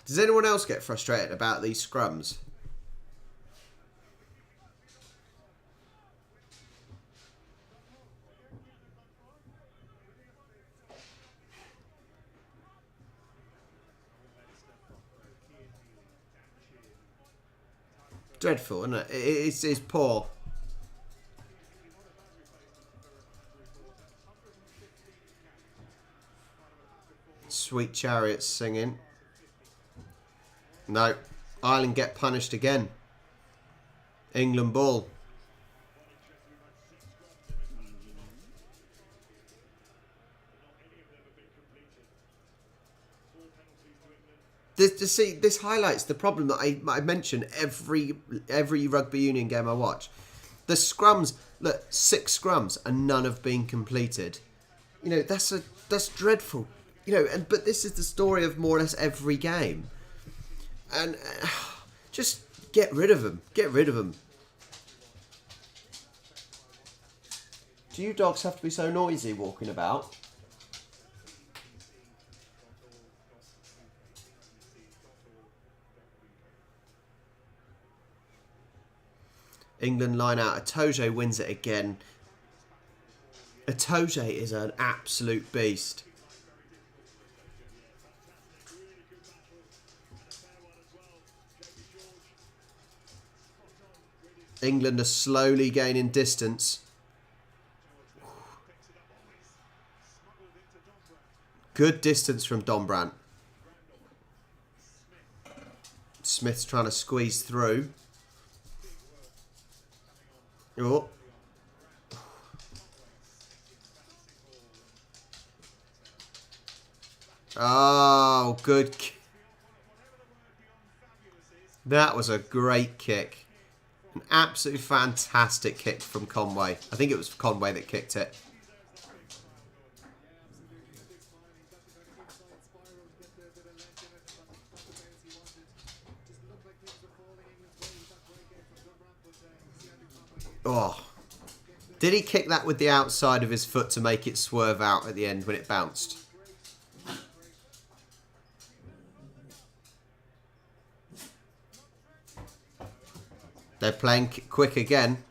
Does anyone else get frustrated about these scrums? Dreadful, isn't it? It's poor. Sweet Chariots singing. No. Ireland get punished again. England ball. This highlights the problem that I mention every rugby union game I watch. The scrums, look, 6 scrums and none have been completed. You know, that's dreadful. You know, but this is the story of more or less every game. And just get rid of them. Get rid of them. Do you dogs have to be so noisy walking about? England line out. Atoje wins it again. Atoje is an absolute beast. England are slowly gaining distance. Good distance from Dombrant. Smith's trying to squeeze through. Oh. Oh, good. That was a great kick. An absolutely fantastic kick from Conway. I think it was Conway that kicked it. Oh. Did he kick that with the outside of his foot to make it swerve out at the end when it bounced? They're playing quick again.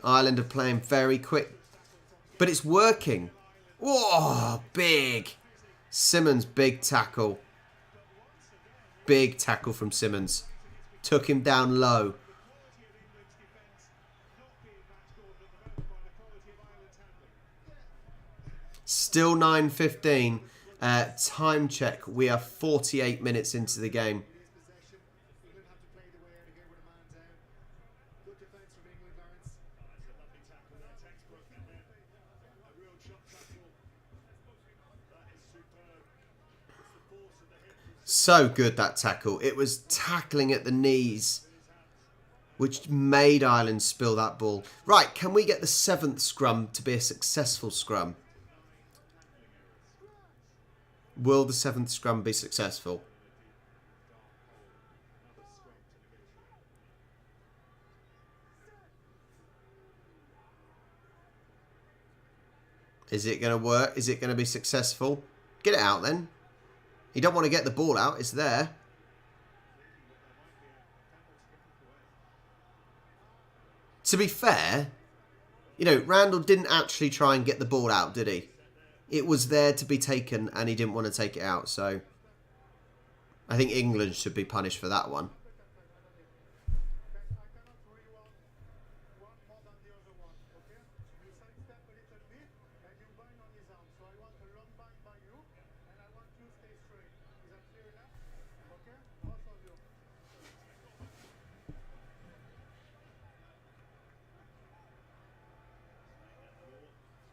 Ireland are playing very quick. But it's working. Whoa, big. Simmons, big tackle. Big tackle from Simmons. Took him down low. Still 9:15. Time check. We are 48 minutes into the game. So good, that tackle. It was tackling at the knees, which made Ireland spill that ball. Right, can we get the 7th scrum to be a successful scrum? Will the 7th scrum be successful? Is it going to work? Is it going to be successful? Get it out then. You don't want to get the ball out. It's there. To be fair, you know, Randall didn't actually try and get the ball out, did he? It was there to be taken and he didn't want to take it out. So I think England should be punished for that one.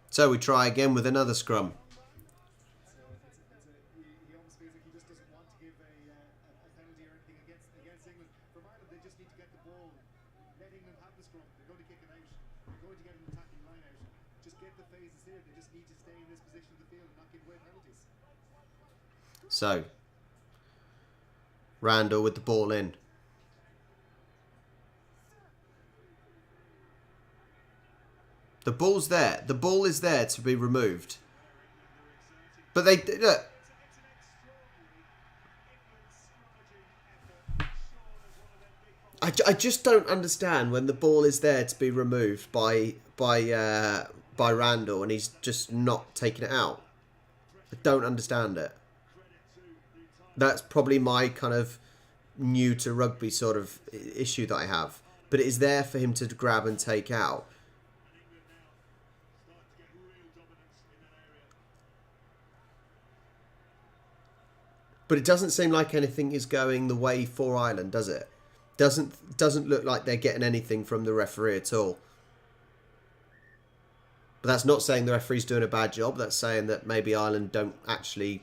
So we try again with another scrum. So, Randall with the ball in. The ball's there. The ball is there to be removed. But they... Look. I just don't understand when the ball is there to be removed by Randall and he's just not taking it out. I don't understand it. That's probably my kind of new to rugby sort of issue that I have. But it is there for him to grab and take out. But it doesn't seem like anything is going the way for Ireland, does it? Doesn't look like they're getting anything from the referee at all. But that's not saying the referee's doing a bad job. That's saying that maybe Ireland don't actually...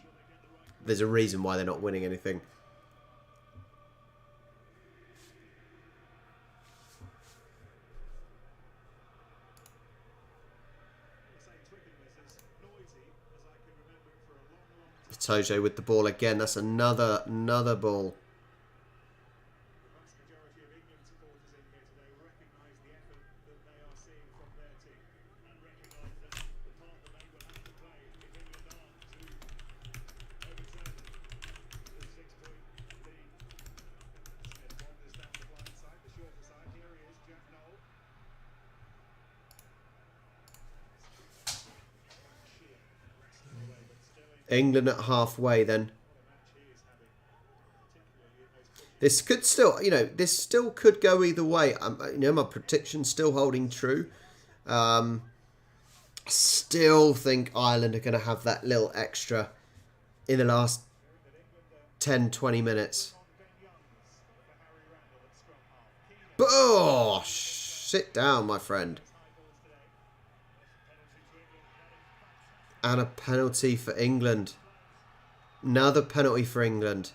There's a reason why they're not winning anything. Tojo with the ball again. That's another ball. England at halfway then. This could still, you know, this still could go either way. You know, my prediction's still holding true. I still think Ireland are going to have that little extra in the last 10, 20 minutes. But, oh, sit down, my friend. And a penalty for England. Another penalty for England.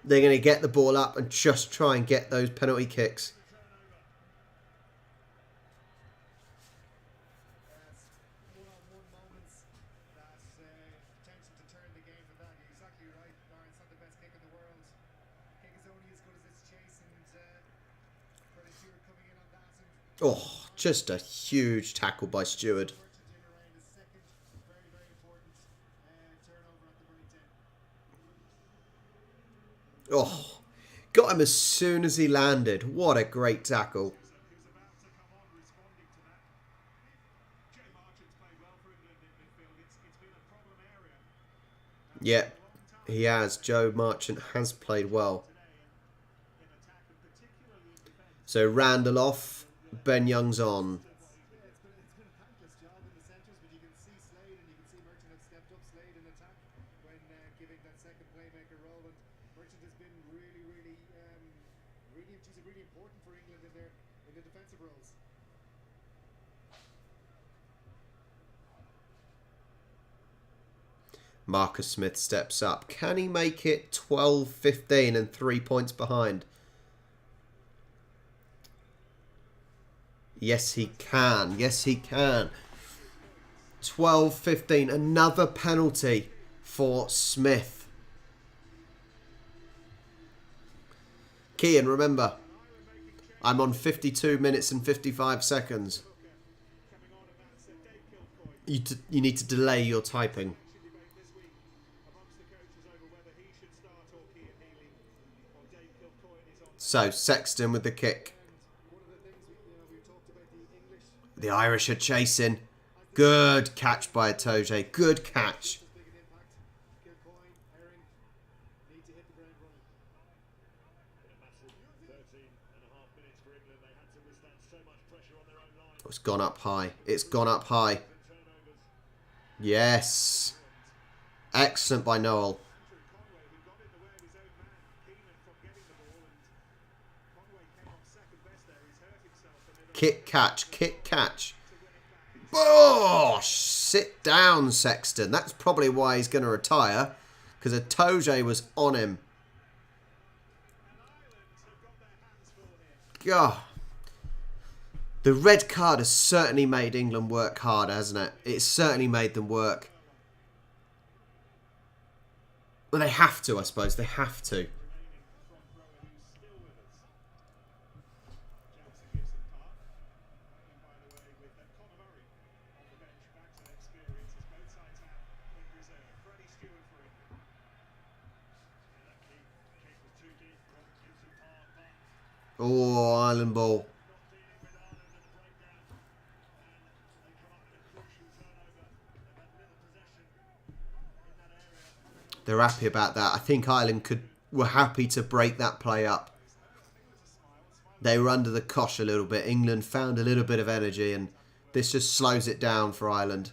They're going to get the ball up and just try and get those penalty kicks. Oh, just a huge tackle by Stewart. Oh, got him as soon as he landed. What a great tackle. Yeah, he has. Joe Marchant has played well. So Randall off, Ben Young's on. Marcus Smith steps up. Can he make it 12-15 and 3 points behind? Yes, he can. Yes, he can. 12-15. Another penalty for Smith. Kean, remember, I'm on 52 minutes and 55 seconds. You need to delay your typing. So, Sexton with the kick. The Irish are chasing. Good catch by Itoje. Good catch. It's gone up high. It's gone up high. Yes. Excellent by Noel. Kick catch. Kick catch. Oh, sit down, Sexton. That's probably why he's going to retire. Because Itoje was on him. God. The red card has certainly made England work harder, hasn't it? It's certainly made them work. Well, they have to, I suppose. They have to. Oh, Ireland ball. They're happy about that. I think Ireland were happy to break that play up. They were under the cosh a little bit. England found a little bit of energy, and this just slows it down for Ireland.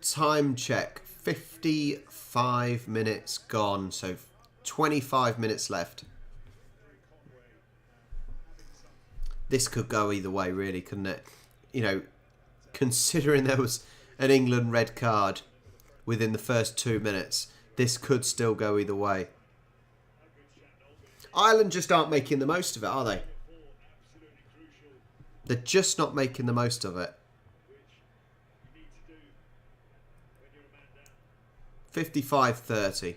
Time check. 55 minutes gone. So 25 minutes left. This could go either way, really, couldn't it? You know, considering there was an England red card within the first 2 minutes, this could still go either way. Ireland just aren't making the most of it, are they? They're just not making the most of it. 55-30.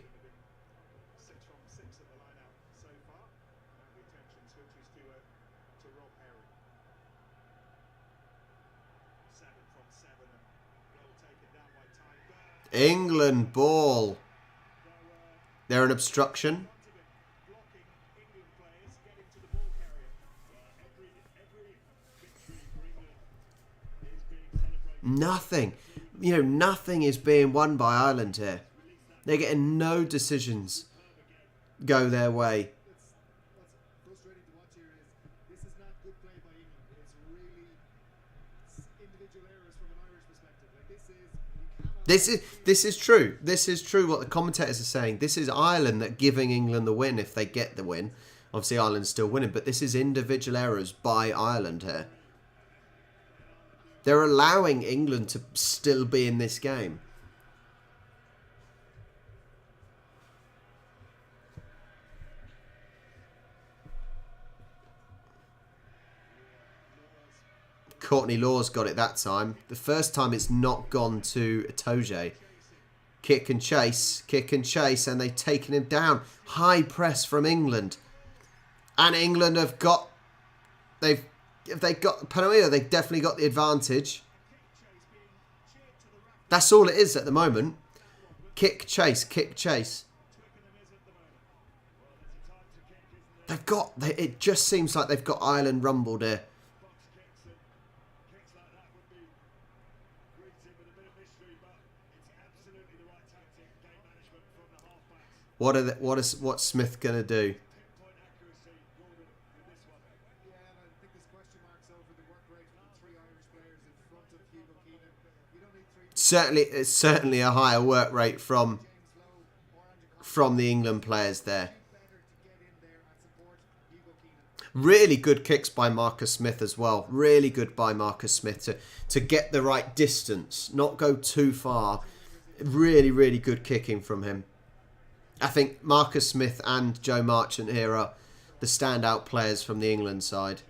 England ball. They're an obstruction. Nothing. You know, nothing is being won by Ireland here. They're getting no decisions go their way. This is true. This is true what the commentators are saying. This is Ireland that giving England the win if they get the win. Obviously Ireland's still winning, but this is individual errors by Ireland here. They're allowing England to still be in this game. Courtney Law's got it that time. The first time it's not gone to Itoje. Kick and chase, and they've taken him down. High press from England. And England have got... If they got the penalty, they've definitely got the advantage. That's all it is at the moment. Kick, chase, kick, chase. They've got... It just seems like they've got Ireland rumbled here. What's Smith going to do? It's certainly a higher work rate from the England players there. Really good kicks by Marcus Smith as well. Really good by Marcus Smith to get the right distance, not go too far. Really, really good kicking from him. I think Marcus Smith and Joe Marchant here are the standout players from the England side.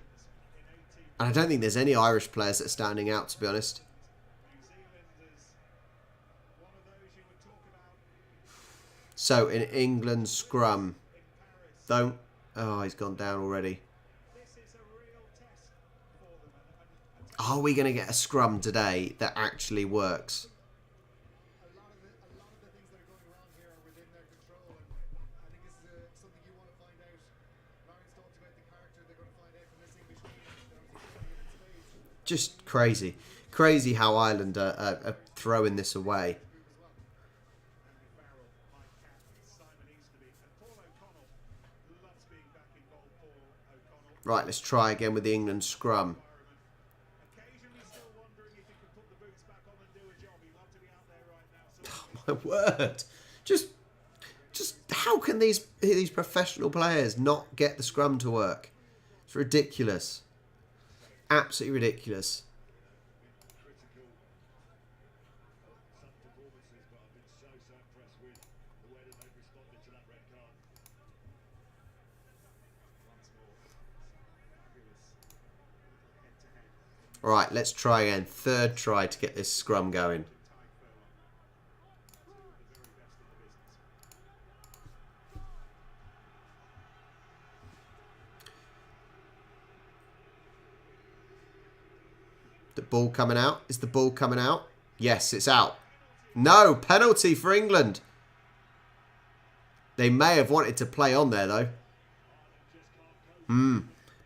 And I don't think there's any Irish players that are standing out, to be honest. So, in England scrum. Oh, he's gone down already. Are we going to get a scrum today that actually works? Just crazy. Crazy how Ireland are throwing this away. Right, let's try again with the England scrum. Oh, my word. Just how can these professional players not get the scrum to work? It's ridiculous. Absolutely ridiculous. Right, let's try again. Third try to get this scrum going. The ball coming out. Is the ball coming out? Yes, it's out. No, penalty for England. They may have wanted to play on there, though.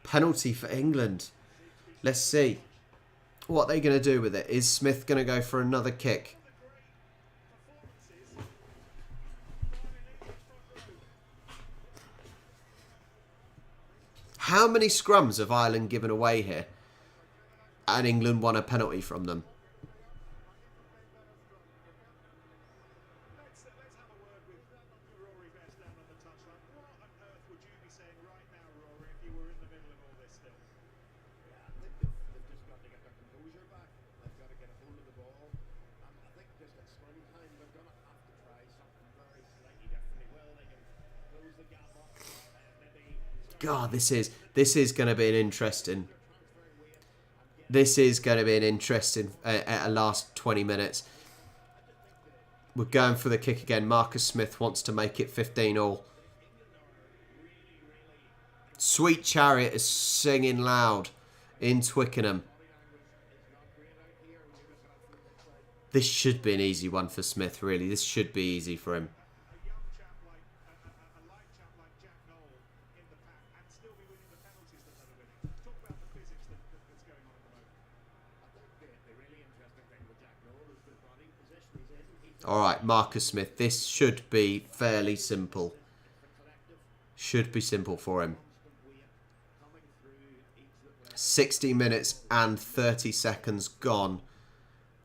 Penalty for England. Let's see. What are they going to do with it? Is Smith going to go for another kick? How many scrums have Ireland given away here? And England won a penalty from them. Let's have a word with Rory Best down on the touchline. What on earth would you be saying right now, Rory, if you were in the middle of all this still? Yeah, I think they've just got to get their composure back. They've got to get a hold of the ball. And I think just at scrum time, they're going to have to try something very slightly differently. Well, they can close the gap up. Maybe. God, this is going to be an interesting. This is going to be an interesting last 20 minutes. We're going for the kick again. Marcus Smith wants to make it 15-all. Sweet Chariot is singing loud in Twickenham. This should be an easy one for Smith, really. This should be easy for him. All right, Marcus Smith. This should be fairly simple. Should be simple for him. 60 minutes and 30 seconds gone.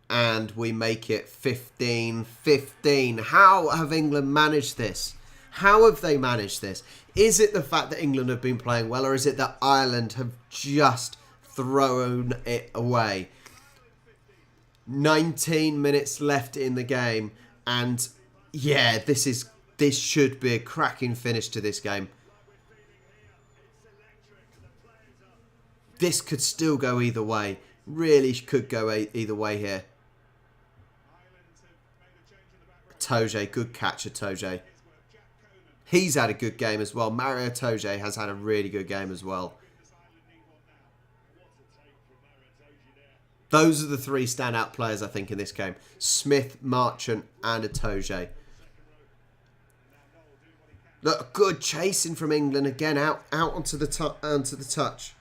And we make it 15-15. How have England managed this? How have they managed this? Is it the fact that England have been playing well, or is it that Ireland have just thrown it away? 19 minutes left in the game, and yeah, this should be a cracking finish to this game. This could still go either way. Really could go either way here. Toje, good catch of Toje. He's had a good game as well. Mario Toje has had a really good game as well. Those are the three standout players, I think, in this game. Smith, Marchant, and a Toje. Look, good chasing from England again, out onto the touch.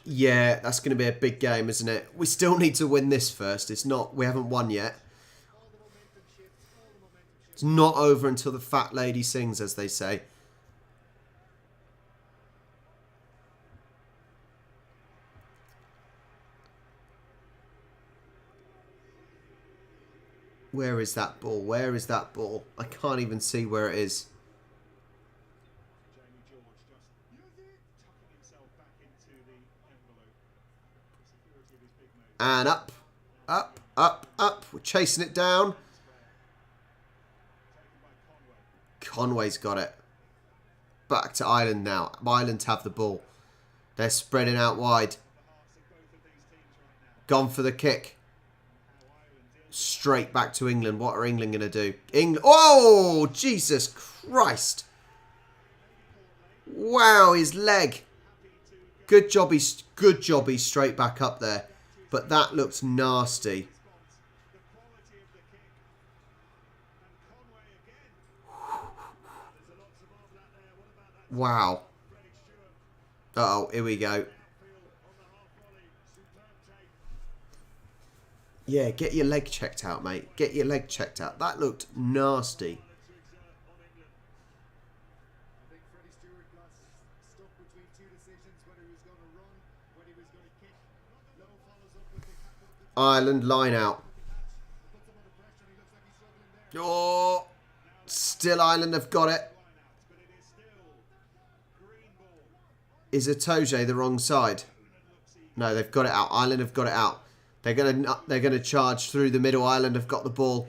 Yeah, that's going to be a big game, isn't it? We still need to win this first. We haven't won yet. It's not over until the fat lady sings, as they say. Where is that ball? Where is that ball? I can't even see where it is. And up, up, up, up. We're chasing it down. Conway's got it. Back to Ireland now. Ireland have the ball. They're spreading out wide. Gone for the kick. Straight back to England. What are England going to do? England. Oh, Jesus Christ. Wow, his leg. Good job. He's straight back up there. But that looks nasty. Wow. Uh-oh, here we go. Yeah, get your leg checked out, mate. Get your leg checked out. That looked nasty. Ireland line out. Oh, still Ireland have got it. Is Itoje the wrong side? No, they've got it out. Ireland have got it out. They're gonna charge through the middle. Ireland have got the ball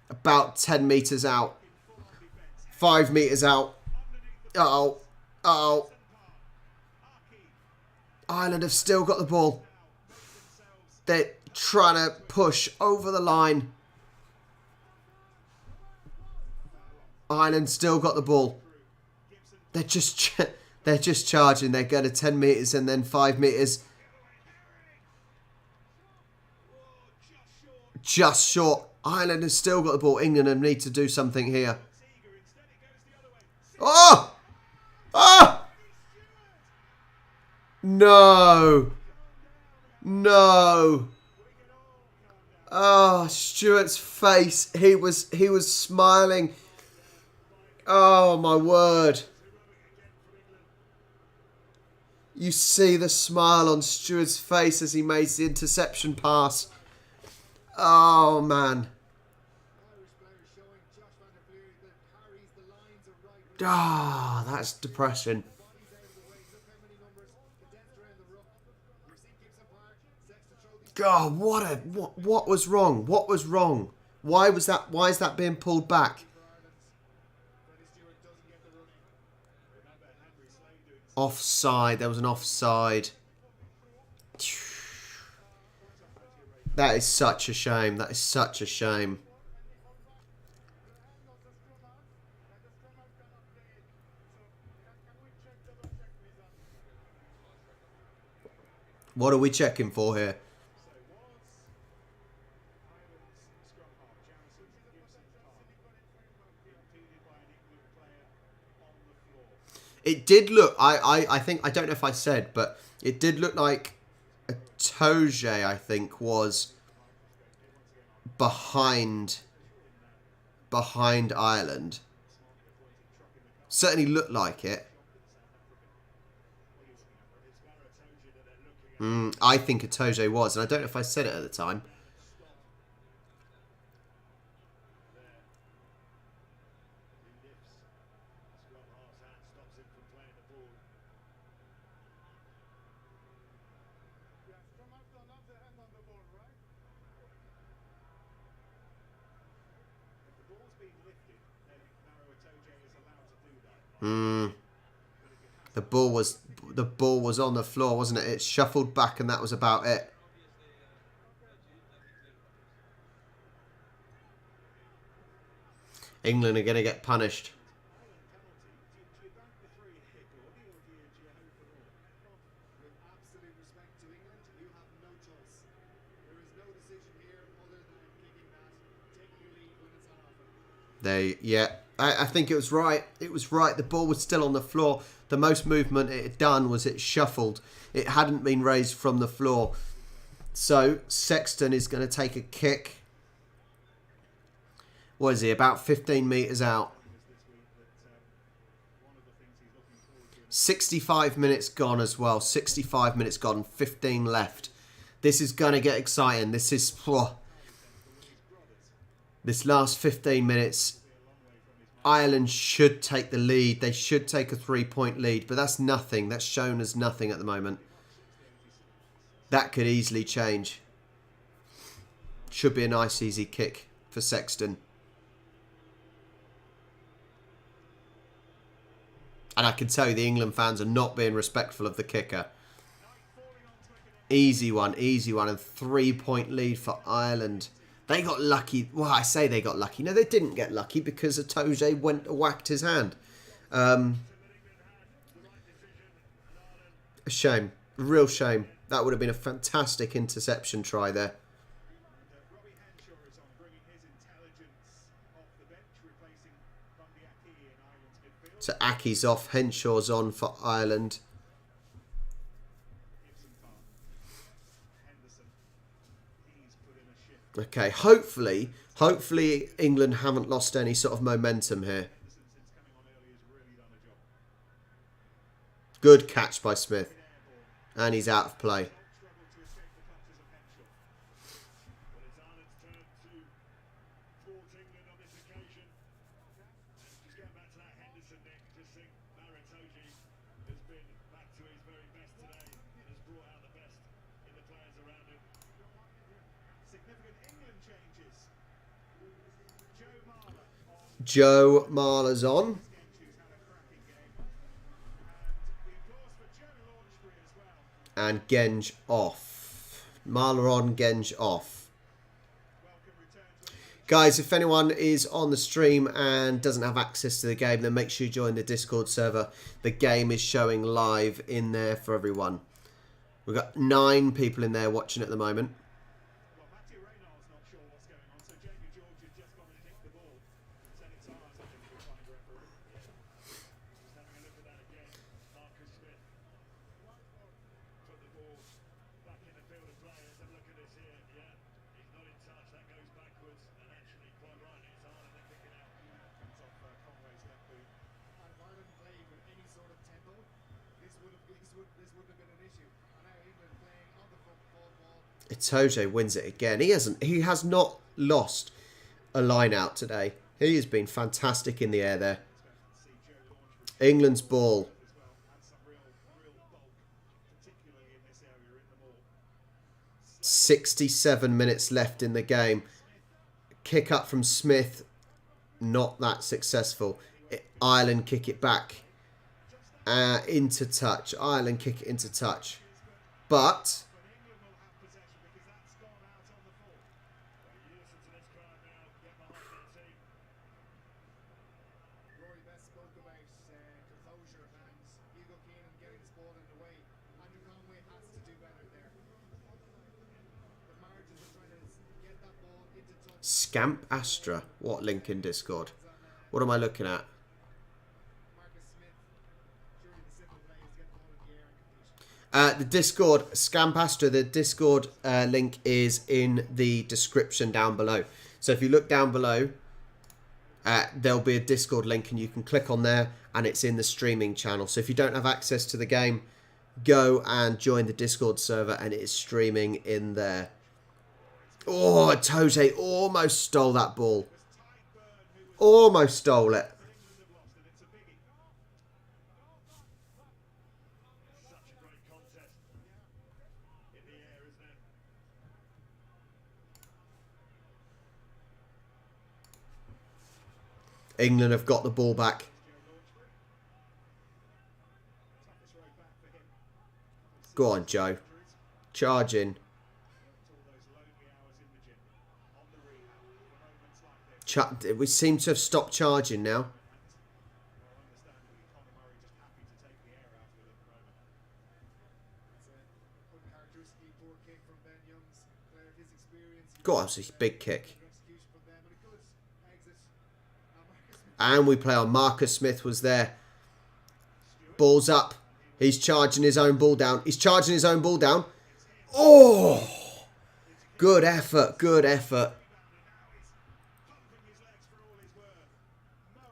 about 10 metres out. 5 metres out. Uh-oh. Uh-oh. Ireland have still got the ball. They're trying to push over the line. Ireland still got the ball. They're just charging. They're going to 10 metres and then 5 metres. Just short. Ireland has still got the ball. England need to do something here. Oh! Oh! No. No. Oh, Stuart's face. He was smiling. Oh, my word. You see the smile on Stuart's face as he makes the interception pass. Oh, man. Ah, oh, that's depressing. God, what was wrong? What was wrong? Why is that being pulled back? Offside. There was an offside. That is such a shame. That is such a shame. What are we checking for here? It did look, I think, I don't know if I said, but it did look like Toje, I think, was behind Ireland. Certainly looked like it. I think Toje was, and I don't know if I said it at the time. The ball was on the floor, wasn't it? It shuffled back and that was about it. England are going to get punished. I think it was right. It was right. The ball was still on the floor. The most movement it had done was it shuffled. It hadn't been raised from the floor. So Sexton is going to take a kick. What is he? About 15 metres out. 65 minutes gone as well. 65 minutes gone. 15 left. This is going to get exciting. This last 15 minutes, Ireland should take the lead. They should take a 3-point lead, but that's nothing. That's shown as nothing at the moment. That could easily change. Should be a nice, easy kick for Sexton. And I can tell you the England fans are not being respectful of the kicker. Easy one, easy one. And 3-point lead for Ireland. They got lucky. Well, I say they got lucky. No, they didn't get lucky because Itoje whacked his hand. A shame. A real shame. That would have been a fantastic interception try there. So Aki's off. Henshaw's on for Ireland. Okay, hopefully England haven't lost any sort of momentum here. Good catch by Smith. And he's out of play. Joe Marler's on. And Genge off. Marler on, Genge off. Guys, if anyone is on the stream and doesn't have access to the game, then make sure you join the Discord server. The game is showing live in there for everyone. We've got 9 people in there watching at the moment. Itoje wins it again. He has not lost a line out today. He has been fantastic in the air there. England's ball. .67 minutes left in the game. Kick up from Smith. Not that successful. Ireland kick it back. Into touch. Ireland kick it into touch. But Scamp Astra. What link in Discord? What am I looking at? The Discord, Scamp Astra, the Discord link is in the description down below. So if you look down below, there'll be a Discord link and you can click on there and it's in the streaming channel. So if you don't have access to the game, go and join the Discord server and it is streaming in there. Oh, Itoje almost stole that ball. Almost stole it. England have got the ball back. Go on, Joe. Charge in. We seem to have stopped charging now. God, that's a big kick. And we play on. Marcus Smith was there. Ball's up. He's charging his own ball down. He's charging his own ball down. Oh! Good effort. Good effort.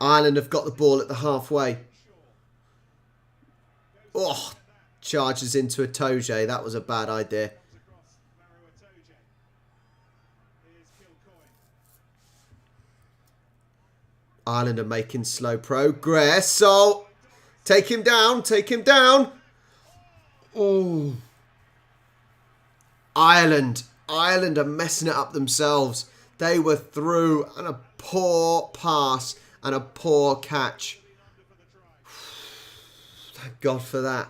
Ireland have got the ball at the halfway. Oh! Charges into a Toje. That was a bad idea. Ireland are making slow progress. So, take him down. Take him down. Oh. Ireland are messing it up themselves. They were through, and a poor pass and a poor catch. Thank God for that.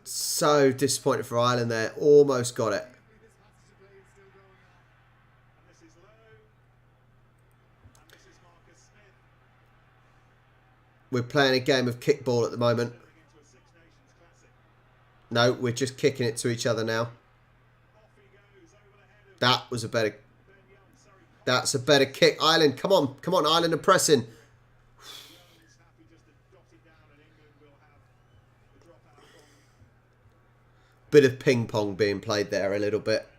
So disappointed for Ireland there. Almost got it. We're playing a game of kickball at the moment. No, we're just kicking it to each other now. That was a better... That's a better kick. Ireland, come on. Come on, Ireland are pressing. Bit of ping pong being played there a little bit.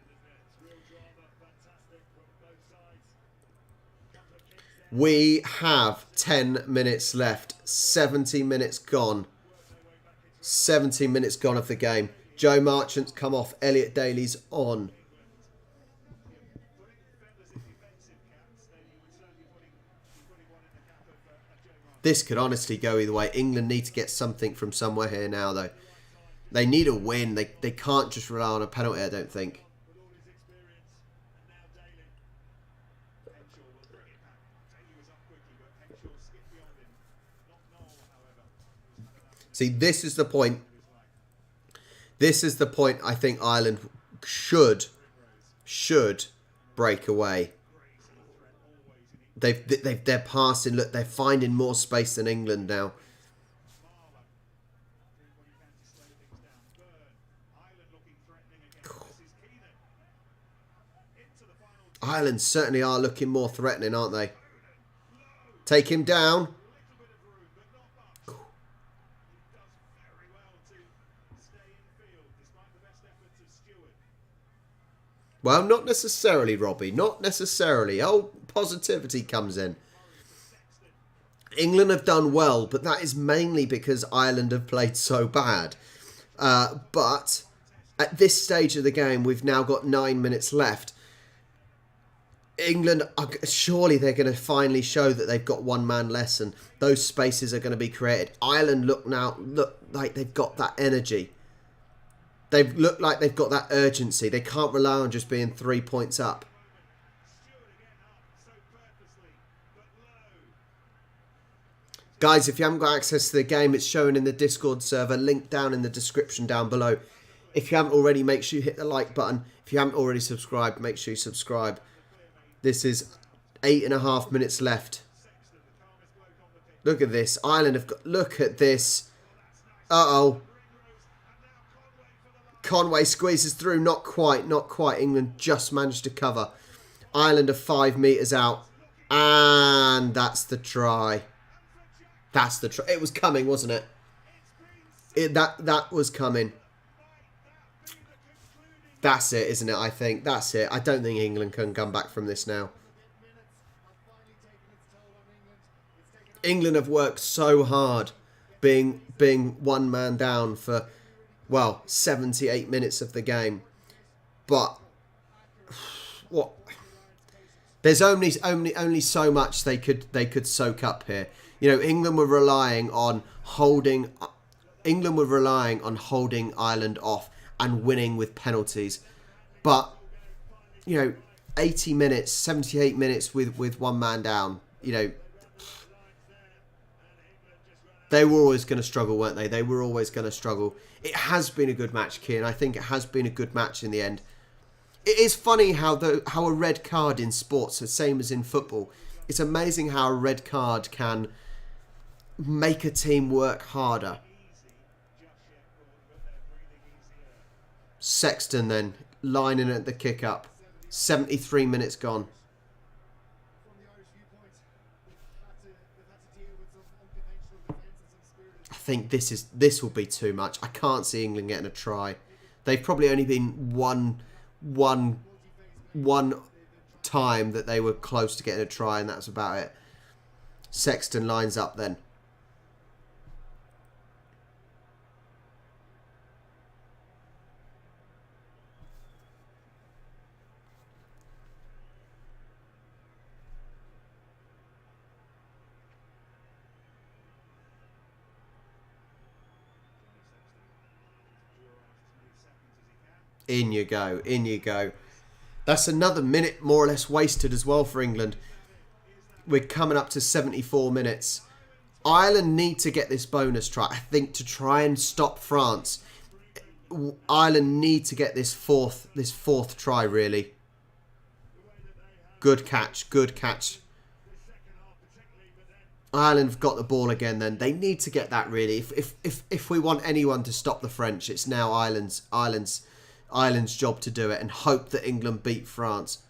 We have 10 minutes left. 70 minutes gone. 70 minutes gone of the game. Joe Marchant's come off. Elliot Daly's on. This could honestly go either way. England need to get something from somewhere here now, though. They need a win. They can't just rely on a penalty, I don't think. See, this is the point. This is the point I think Ireland should break away. They're passing. Look, they're finding more space than England now. Ireland certainly are looking more threatening, aren't they? Take him down. Well, not necessarily, Robbie. Not necessarily. Oh, positivity comes in. England have done well, but that is mainly because Ireland have played so bad. But at this stage of the game, we've now got 9 minutes left. England, surely they're going to finally show that they've got one man less and those spaces are going to be created. Ireland look like they've got that energy. They look like they've got that urgency. They can't rely on just being 3 points up. Guys, if you haven't got access to the game, it's shown in the Discord server. Link down in the description down below. If you haven't already, make sure you hit the like button. If you haven't already subscribed, make sure you subscribe. This is 8.5 minutes left. Look at this. Ireland have got... Look at this. Uh-oh. Conway squeezes through. Not quite. Not quite. England just managed to cover. Ireland are 5 metres out. And that's the try. That's the try. It was coming, wasn't it? That was coming. That's it, isn't it? I think. That's it. I don't think England can come back from this now. England have worked so hard being one man down for, well, 78 minutes of the game. But what? There's only so much they could soak up here. You know, England were relying on holding Ireland off and winning with penalties. But, you know, 80 minutes, 78 minutes with one man down. You know, they were always going to struggle, weren't they? They were always going to struggle. It has been a good match, Kian. I think it has been a good match in the end. It is funny how a red card in sports, the same as in football, it's amazing how a red card can make a team work harder. Sexton then, lining at the kick up. 73 minutes gone. I think this will be too much. I can't see England getting a try. They've probably only been one time that they were close to getting a try, and that's about it. Sexton lines up then. In you go, in you go. That's another minute more or less wasted as well for England. We're coming up to 74 minutes. Ireland need to get this bonus try, I think, to try and stop France. Ireland need to get this fourth try, really. Good catch, good catch. Ireland have got the ball again then. They need to get that, really. If we want anyone to stop the French, it's now Ireland's job to do it, and hope that England beat France.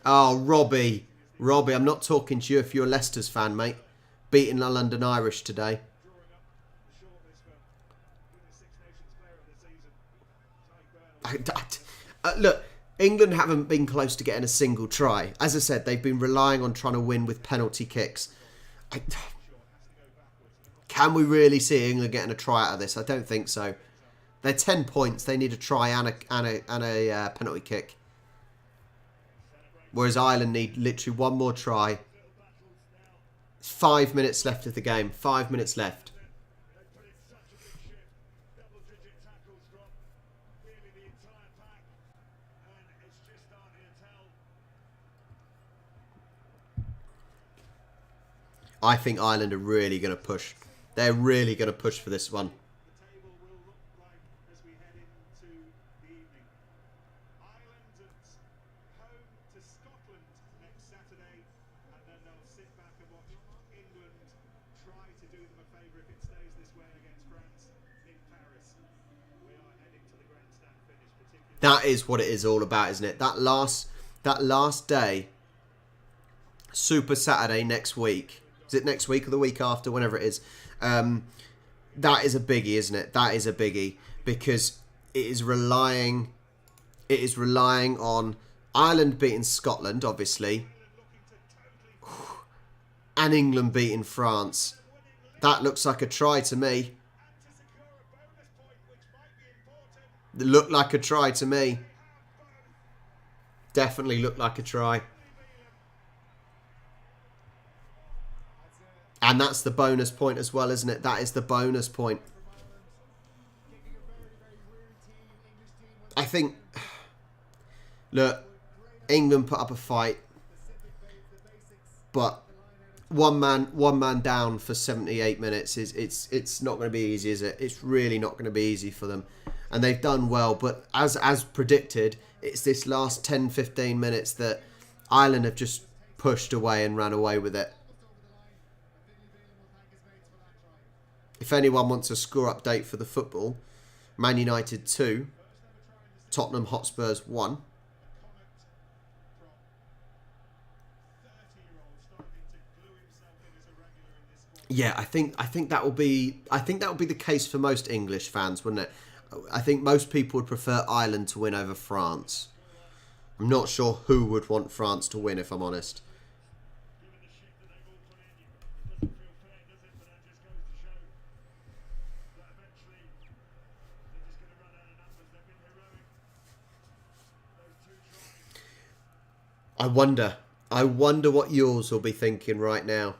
Oh, Robbie, I'm not talking to you if you're a Leicester's fan, mate. Beating the London Irish today. Look, England haven't been close to getting a single try. As I said, they've been relying on trying to win with penalty kicks. Can we really see England getting a try out of this? I don't think so. They're 10 points. They need a try and a penalty kick. Whereas Ireland need literally one more try. 5 minutes left of the game. 5 minutes left. I think Ireland are really going to push. They're really going to push for this one. The table will look like as we head into the evening. Ireland at home to Scotland next Saturday, and then they'll sit back and watch England try to do them a favour if it stays this way against France in Paris. We are heading to the grandstand finish, particularly. That is what it is all about, isn't it? That last day, Super Saturday next week. Is it next week or the week after? Whenever it is. That is a biggie, isn't it? That is a biggie, because it is relying on Ireland beating Scotland, obviously, and England beating France. That looks like a try to me. It looked like a try to me. Definitely looked like a try. And that's the bonus point as well, isn't it? That is the bonus point. I think, look, England put up a fight, but one man down for 78 minutes it's not going to be easy, is it? It's really not going to be easy for them, and they've done well. But as predicted, it's this last 10-15 minutes that Ireland have just pushed away and ran away with it. If anyone wants a score update for the football, Man United 2, Tottenham Hotspurs 1. Yeah, I think that will be the case for most English fans, wouldn't it? I think most people would prefer Ireland to win over France. I'm not sure who would want France to win, if I'm honest. I wonder what yours will be thinking right now.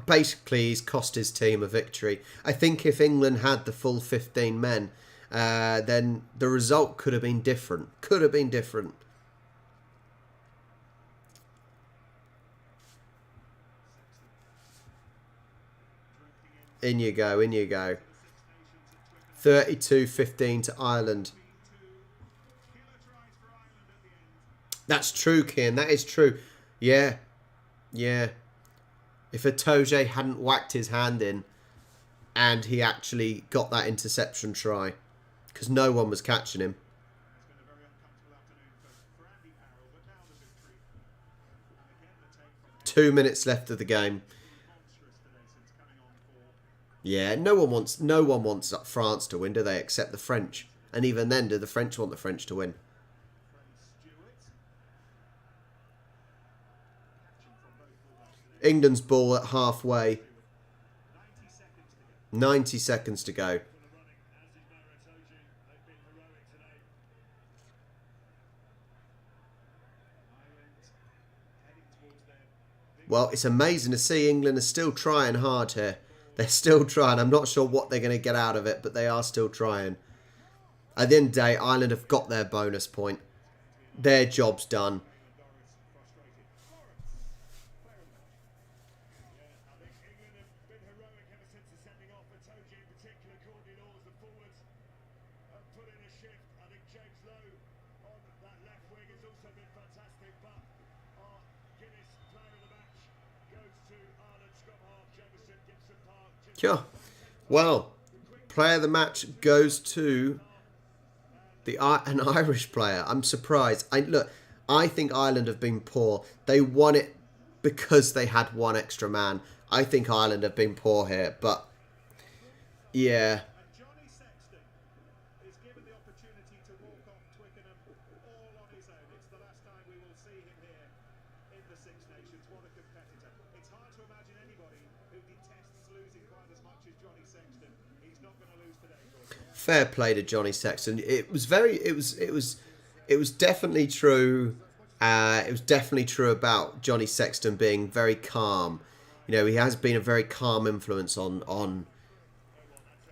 Basically, he's cost his team a victory. I think if England had the full 15 men then the result could have been different. Could have been different. In you go, in you go. 32-15 to Ireland. That's true, Kian. That is true. Yeah. Yeah. If Itoje hadn't whacked his hand in and he actually got that interception try, because no one was catching him. 2 minutes left of the game. Yeah, no one wants France to win, do they? Except the French. And even then, do the French want the French to win? England's ball at halfway. 90 seconds to go. Well, it's amazing to see England are still trying hard here. They're still trying. I'm not sure what they're going to get out of it, but they are still trying. At the end of the day, Ireland have got their bonus point. Their job's done. Sure. Well, player of the match goes to an Irish player. I'm surprised. I think Ireland have been poor. They won it because they had one extra man. I think Ireland have been poor here, but yeah. Johnny Sexton is given the opportunity to walk off Twickenham all on his own. It's the last time we will see him here in the Six Nations. What a competitor. It's hard to imagine anybody who detests losing quite as much as Johnny Sexton. He's not going to lose today, Gordon. Fair play to Johnny Sexton. It was definitely true. It was definitely true about Johnny Sexton being very calm. You know, he has been a very calm influence on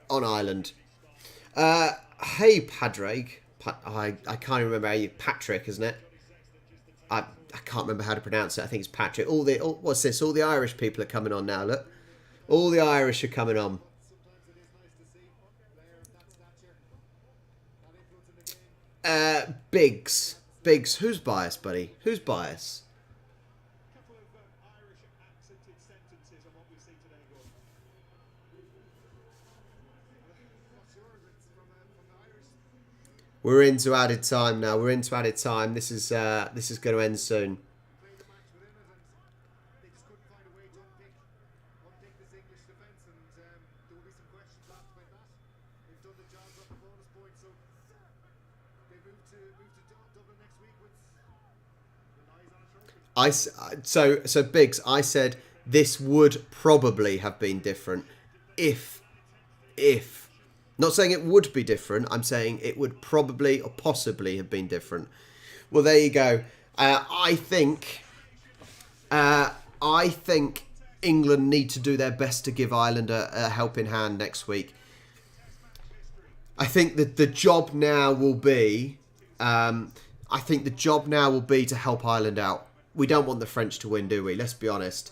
Ireland. Hey, Padraig. I can't remember how you... Patrick, isn't it? I can't remember how to pronounce it. I think it's Patrick. What's this? All the Irish people are coming on now, look. All the Irish are coming on. Biggs. Biggs. Who's biased, buddy? Who's biased? A couple of Irish accented sentences on what we see today, Gordon. We're into added time now. We're into added time. This is going to end soon. So Biggs, I said this would probably have been different if not saying it would be different, I'm saying it would probably or possibly have been different. Well, there you go. I think England need to do their best to give Ireland a helping hand next week. I think that the job now will be to help Ireland out. We don't want the French to win, do we? Let's be honest.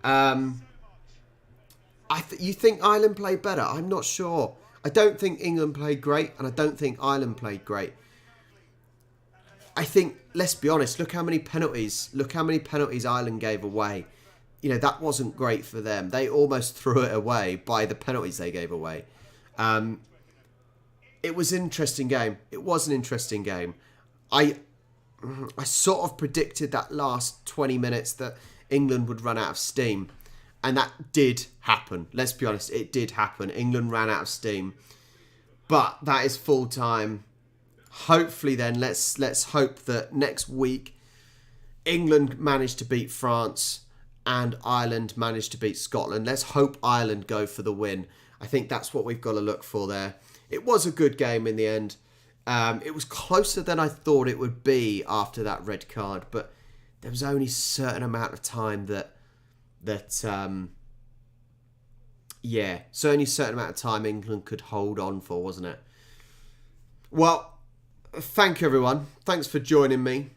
You think Ireland played better? I'm not sure. I don't think England played great, and I don't think Ireland played great. I think, let's be honest, look how many penalties Ireland gave away. You know, that wasn't great for them. They almost threw it away by the penalties they gave away. It was an interesting game. It was an interesting game. I sort of predicted that last 20 minutes that England would run out of steam. And that did happen. Let's be honest, it did happen. England ran out of steam. But that is full time. Hopefully then, let's hope that next week England managed to beat France and Ireland managed to beat Scotland. Let's hope Ireland go for the win. I think that's what we've got to look for there. It was a good game in the end. It was closer than I thought it would be after that red card, but there was only a certain amount of time only a certain amount of time England could hold on for, wasn't it? Well, thank you, everyone. Thanks for joining me.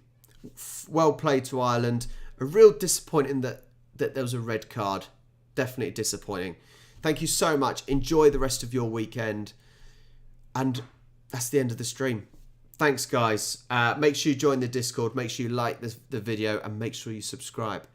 Well played to Ireland. A real disappointing that there was a red card. Definitely disappointing. Thank you so much. Enjoy the rest of your weekend. And that's the end of the stream. Thanks, guys. Make sure you join the Discord. Make sure you like the video and make sure you subscribe.